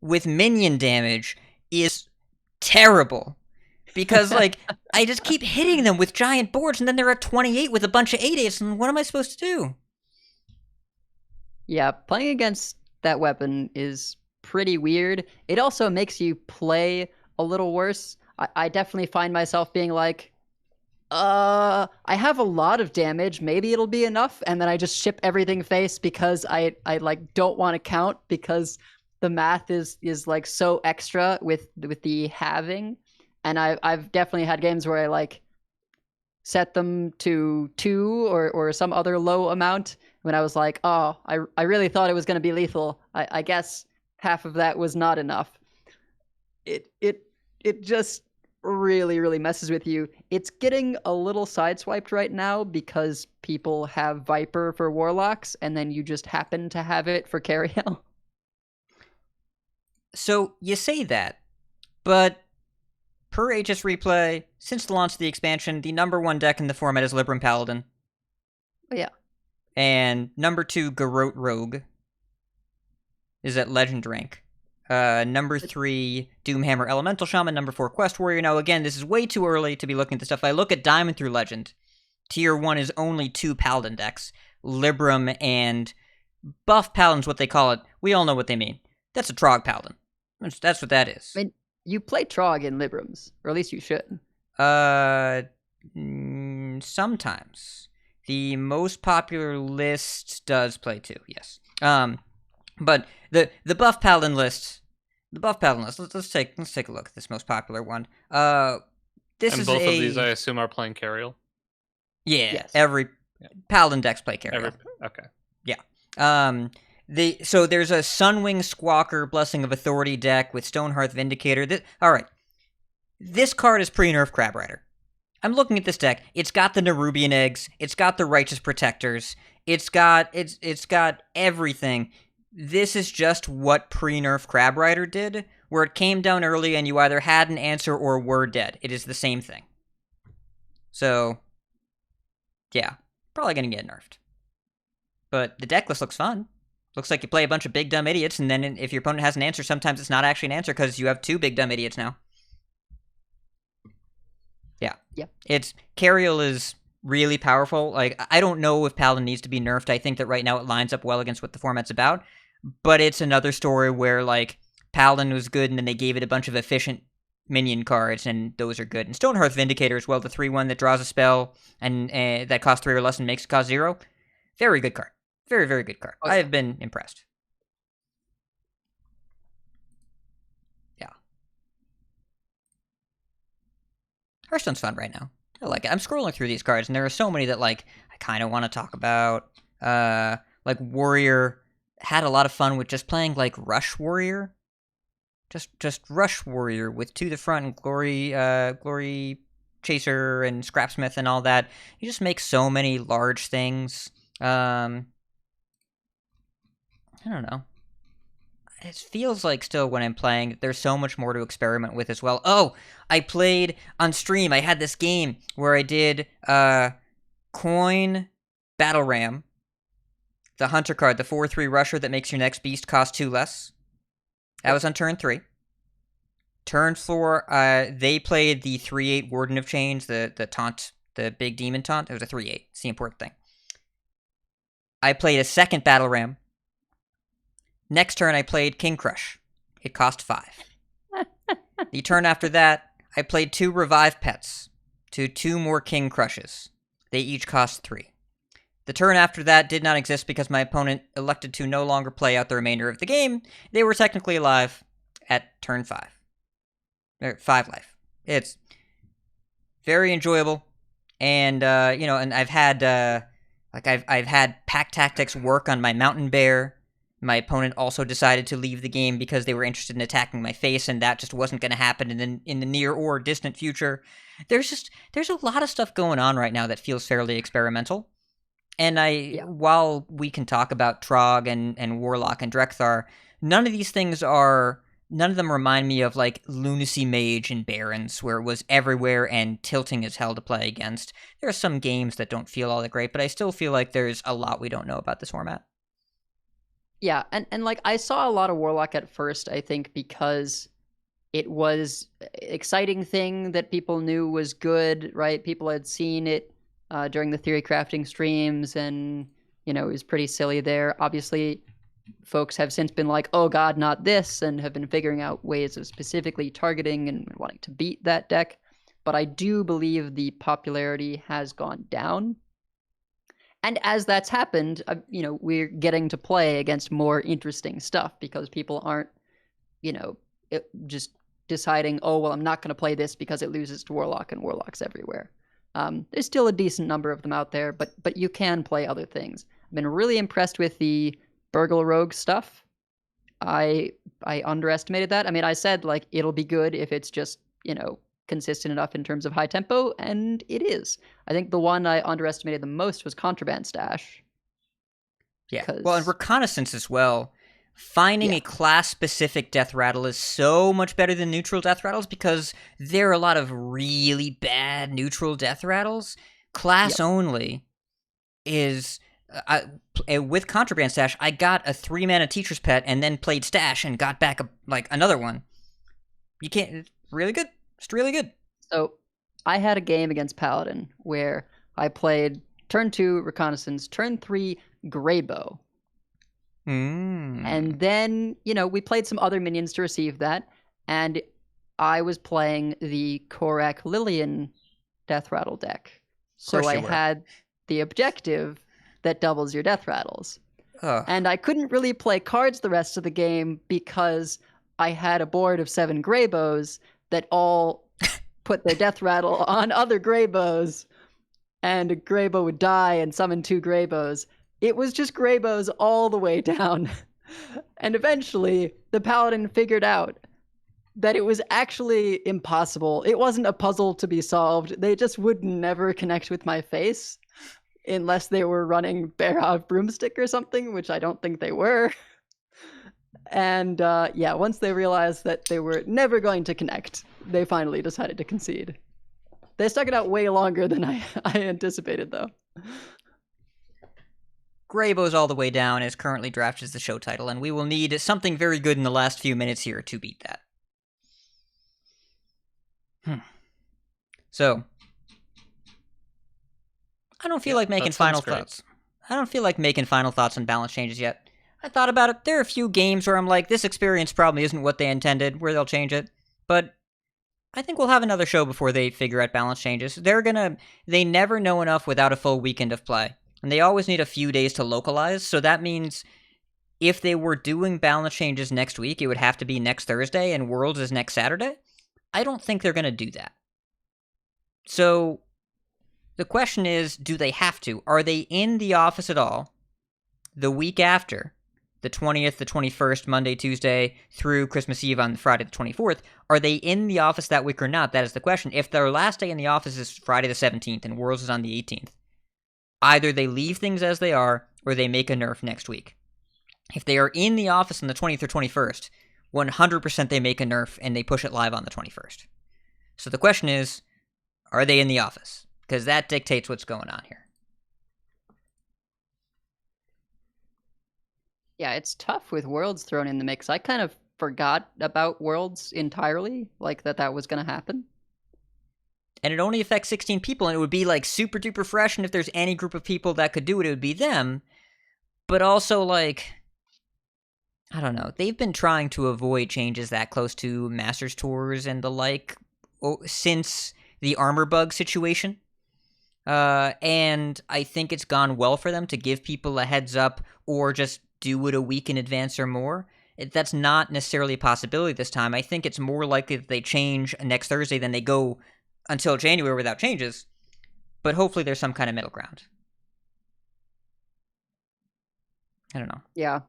with minion damage is terrible. Because, like, I just keep hitting them with giant boards, and then they're at 28 with a bunch of 8/8s, and what am I supposed to do? Yeah, playing against that weapon is pretty weird. It also makes you play a little worse. I definitely find myself being like, I have a lot of damage, maybe it'll be enough, and then I just ship everything face because I like don't want to count because the math is like so extra with the halving. And I've definitely had games where I like set them to 2 or some other low amount when I was like, oh, I really thought it was going to be lethal. I guess half of that was not enough. It just really messes with you. It's getting a little sideswiped right now because people have Viper for Warlocks and then you just happen to have it for Cariel. So you say that, but per HS Replay, since the launch of the expansion, the number 1 deck in the format is Libram Paladin. Yeah. And number 2, Garrote Rogue is at Legend rank. Number 3, Doomhammer Elemental Shaman. Number 4, Quest Warrior. Now, again, this is way too early to be looking at this stuff. I look at Diamond through Legend. Tier 1 is only 2 Paladin decks. Libram and Buff Paladin's what they call it. We all know what they mean. That's a Trog Paladin. That's what that is. I mean, you play Trog in Librams, or at least you should. Sometimes. The most popular list does play 2, yes. But the Buff Paladin list, let's take a look at this most popular one. Both of these, I assume, are playing Cariel? Yeah, yes. Every Paladin decks play Cariel. Okay. Yeah. So there's a Sunwing Squawker Blessing of Authority deck with Stonehearth Vindicator. Alright. This card is pre-nerf Crab Rider. I'm looking at this deck. It's got the Nerubian Eggs. It's got the Righteous Protectors. It's got everything. This is just what pre-nerf Crab Rider did, where it came down early and you either had an answer or were dead. It is the same thing. So, yeah. Probably gonna get nerfed. But the deck list looks fun. Looks like you play a bunch of big dumb idiots, and then if your opponent has an answer, sometimes it's not actually an answer because you have 2 big dumb idiots now. Yeah. Cariel is really powerful. Like, I don't know if Paladin needs to be nerfed. I think that right now it lines up well against what the format's about. But it's another story where, like, Paladin was good, and then they gave it a bunch of efficient minion cards, and those are good. And Stonehearth Vindicator as well, the 3/1 that draws a spell and that costs 3 or less and makes it cost 0. Very good card. Very, very good card. Okay. I have been impressed. Yeah. Hearthstone's fun right now. I like it. I'm scrolling through these cards, and there are so many that, like, I kind of want to talk about. Like, Warrior had a lot of fun with just playing, like, Rush Warrior. Just Rush Warrior with To the Front and Glory Chaser and Scrapsmith and all that. You just make so many large things. I don't know. It feels like still when I'm playing, there's so much more to experiment with as well. Oh, I played on stream. I had this game where I did Coin Battle Ram, the Hunter card, the 4/3 Rusher that makes your next beast cost 2 less. That was on turn 3. Turn 4, they played the 3/8 Warden of Chains, the taunt, the big demon taunt. It was a 3/8. It's the important thing. I played a second Battle Ram. Next turn, I played King Crush. It cost 5. The turn after that, I played 2 Revive Pets to 2 more King Crushes. They each cost 3. The turn after that did not exist because my opponent elected to no longer play out the remainder of the game. They were technically alive at turn 5. 5 life. It's very enjoyable. And, and I've had, I've had Pack Tactics work on my Mountain Bear. My opponent also decided to leave the game because they were interested in attacking my face, and that just wasn't going to happen in the near or distant future. There's a lot of stuff going on right now that feels fairly experimental. And while we can talk about Trog and Warlock and Drekthar, none of them remind me of like Lunacy Mage and Barons, where it was everywhere and tilting as hell to play against. There are some games that don't feel all that great, but I still feel like there's a lot we don't know about this format. Yeah, and like I saw a lot of Warlock at first, I think, because it was an exciting thing that people knew was good, right? People had seen it during the theory crafting streams, and, you know, it was pretty silly there. Obviously, folks have since been like, oh god, not this, and have been figuring out ways of specifically targeting and wanting to beat that deck. But I do believe the popularity has gone down. And as that's happened, you know, we're getting to play against more interesting stuff because people aren't, you know, just deciding, oh, well, I'm not going to play this because it loses to Warlock and Warlock's everywhere. There's still a decent number of them out there, but you can play other things. I've been really impressed with the Burgle Rogue stuff. I underestimated that. I mean, I said, like, it'll be good if it's just, you know, consistent enough in terms of high tempo, and it is. I think the one I underestimated the most was Contraband Stash. Yeah, well, and Reconnaissance as well. Finding a class-specific death rattle is so much better than neutral death rattles because there are a lot of really bad neutral death rattles. Class only is... with Contraband Stash, I got a 3-mana Teacher's Pet and then played Stash and got back another one. You can't... It's really good. It's really good. So, I had a game against Paladin where I played turn 2 Reconnaissance, turn 3 Greybough. And then, you know, we played some other minions to receive that, and I was playing the Korak Lillian Death Rattle deck. So I had the objective that doubles your death rattles. And I couldn't really play cards the rest of the game because I had a board of 7 Greyboughs that all put their death rattle on other Greyboughs, and a Greybough would die and summon 2 Greyboughs. It was just Greyboughs all the way down. And eventually, the Paladin figured out that it was actually impossible. It wasn't a puzzle to be solved. They just would never connect with my face unless they were running Bearhog Broomstick or something, which I don't think they were. And once they realized that they were never going to connect, they finally decided to concede. They stuck it out way longer than I anticipated, though. Greyboughs All the Way Down is currently drafted as the show title, and we will need something very good in the last few minutes here to beat that. So, I don't feel like making final thoughts. I don't feel like making final thoughts on balance changes yet. I thought about it. There are a few games where I'm like, this experience probably isn't what they intended, where they'll change it. But I think we'll have another show before they figure out balance changes. They never know enough without a full weekend of play. And they always need a few days to localize, so that means if they were doing balance changes next week, it would have to be next Thursday, and Worlds is next Saturday. I don't think they're going to do that. So, the question is, do they have to? Are they in the office at all the week after, the 20th, the 21st, Monday, Tuesday, through Christmas Eve on Friday the 24th? Are they in the office that week or not? That is the question. If their last day in the office is Friday the 17th, and Worlds is on the 18th, either they leave things as they are, or they make a nerf next week. If they are in the office on the 20th or 21st, 100% they make a nerf, and they push it live on the 21st. So the question is, are they in the office? Because that dictates what's going on here. Yeah, it's tough with Worlds thrown in the mix. I kind of forgot about Worlds entirely, like that was going to happen. And it only affects 16 people, and it would be, like, super duper fresh, and if there's any group of people that could do it, it would be them. But also, like, I don't know. They've been trying to avoid changes that close to Masters Tours and the like since the Armor Bug situation. And I think it's gone well for them to give people a heads up or just do it a week in advance or more. That's not necessarily a possibility this time. I think it's more likely that they change next Thursday than they go until January without changes, but hopefully there's some kind of middle ground. I don't know. Yeah.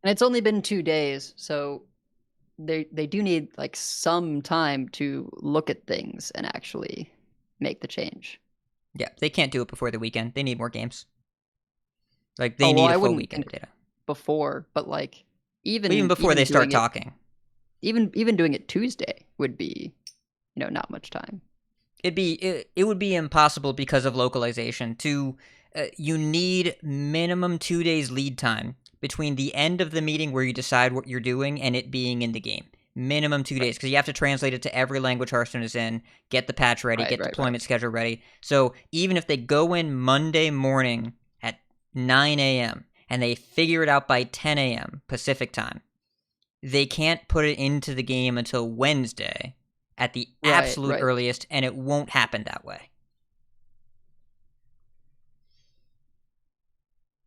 And it's only been 2 days, so they do need like some time to look at things and actually make the change. Yeah, they can't do it before the weekend. They need more games. Like, they need a full weekend of data. Before, but like even before they start talking. Even doing it Tuesday would be, not much time. It would be impossible because of localization. You need minimum 2 days lead time between the end of the meeting where you decide what you're doing and it being in the game. Minimum 2 days, because you have to translate it to every language Hearthstone is in, get the patch ready, get deployment schedule ready. So even if they go in Monday morning at 9 a.m. and they figure it out by 10 a.m. Pacific time, they can't put it into the game until Wednesday at the absolute earliest, and it won't happen that way.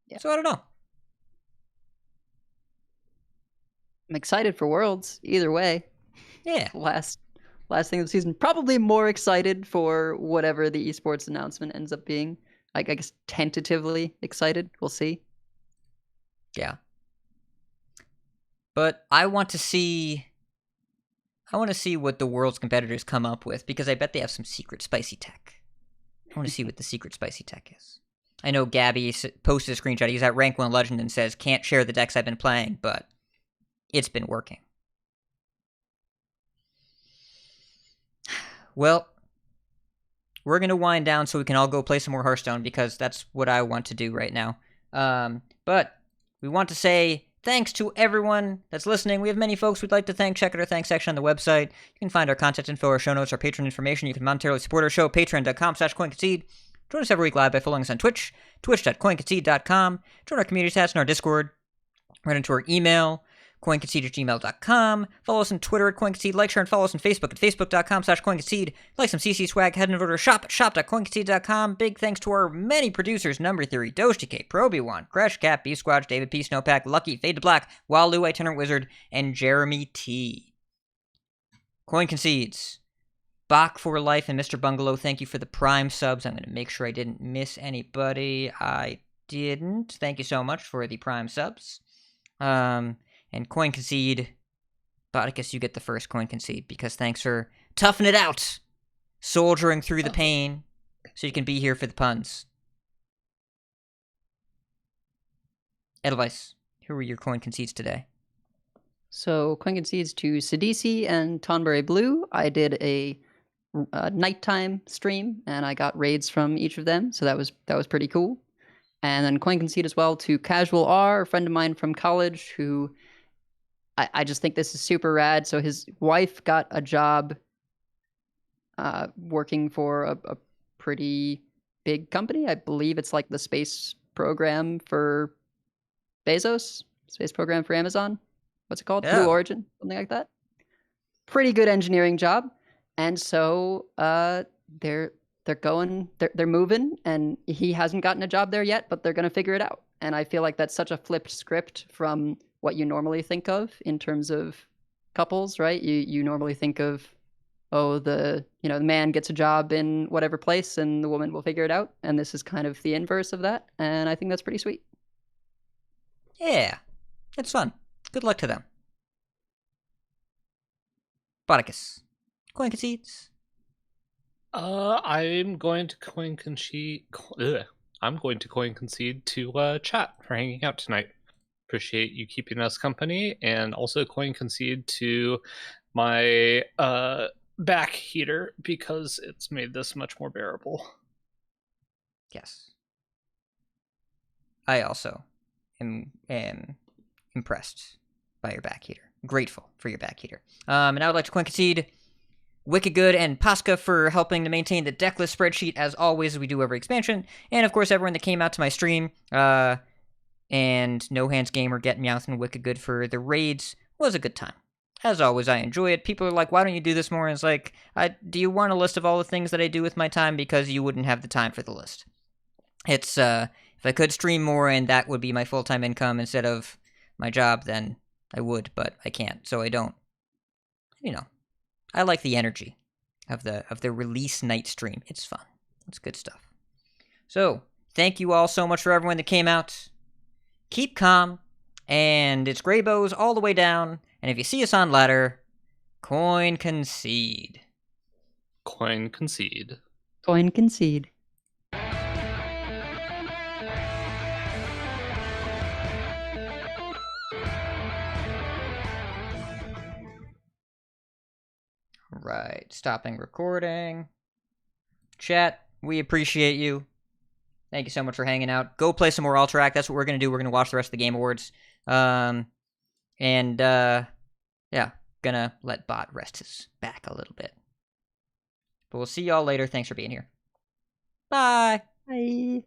Yeah. So I don't know. I'm excited for Worlds either way. Yeah. Last thing of the season. Probably more excited for whatever the esports announcement ends up being. I guess tentatively excited. We'll see. Yeah. But I want to see what the World's competitors come up with, because I bet they have some secret spicy tech. I want to see what the secret spicy tech is. I know Gabby posted a screenshot. He's at rank 1 legend and says, can't share the decks I've been playing, but it's been working. Well, we're going to wind down so we can all go play some more Hearthstone, because that's what I want to do right now. But we want to say thanks to everyone that's listening. We have many folks we'd like to thank. Check out our thanks section on the website. You can find our contact info, our show notes, our Patreon information. You can monetarily support our show, patreon.com/CoinConcede. Join us every week live by following us on Twitch, twitch.coinconcede.com. Join our community chats and our Discord. Right into our email, coinconcede@gmail.com. Follow us on Twitter at CoinConcede. Like, share, and follow us on Facebook at facebook.com/CoinConcede. Like some CC swag, head over to our shop at shop.coinconcede.com. Big thanks to our many producers: Number Theory, Doge Proby1, Crash Cat, B Squad, David P, Snowpack, Lucky, Fade to Black, Walu, Itinerant Wizard, and Jeremy T. Coin Concedes. Bach for Life and Mr. Bungalow, thank you for the Prime subs. I'm going to make sure I didn't miss anybody. I didn't. Thank you so much for the Prime subs. And Coin Concede, Botticus, you get the first Coin Concede, because thanks for toughing it out, soldiering through the pain, so you can be here for the puns. Edelweiss, who were your Coin Concedes today? So, Coin Concedes to Sidisi and Tonberry Blue. I did a nighttime stream, and I got raids from each of them, so that was pretty cool. And then Coin Concede as well to Casual R, a friend of mine from college, who I just think this is super rad. So his wife got a job working for a pretty big company. I believe it's like the space program for Bezos, space program for Amazon. What's it called? Yeah. Blue Origin, something like that. Pretty good engineering job. And so they're moving, and he hasn't gotten a job there yet, but they're going to figure it out. And I feel like that's such a flipped script from what you normally think of in terms of couples, right? You normally think of, the man gets a job in whatever place and the woman will figure it out. And this is kind of the inverse of that. And I think that's pretty sweet. Yeah, it's fun. Good luck to them. Botticus, Coin Concedes. I'm going to Coin Concede. I'm going to Coin Concede to chat for hanging out tonight. Appreciate you keeping us company, and also Coin Concede to my back heater, because it's made this much more bearable. Yes. I also am impressed by your back heater. Grateful for your back heater. And I would like to Coin Concede Wicked Good and Pasca for helping to maintain the deck list spreadsheet, as always, as we do every expansion. And, of course, everyone that came out to my stream, and No Hands Gamer, Get Meowth, and Wicked Good for the raids. Was a good time. As always, I enjoy it. People are like, why don't you do this more? And it's like, do you want a list of all the things that I do with my time? Because you wouldn't have the time for the list. It's, if I could stream more and that would be my full-time income instead of my job, then I would, but I can't, so I don't. I like the energy of the release night stream. It's fun. It's good stuff. So, thank you all so much for everyone that came out. Keep calm And it's Greyboughs all the way down. And if you see us on ladder, coin concede. Coin concede. Coin concede. Right, stopping recording. Chat, we appreciate you. Thank you so much for hanging out. Go play some more Alterac. That's what we're going to do. We're going to watch the rest of the Game Awards. Yeah, gonna let Bot rest his back a little bit. But we'll see y'all later. Thanks for being here. Bye. Bye.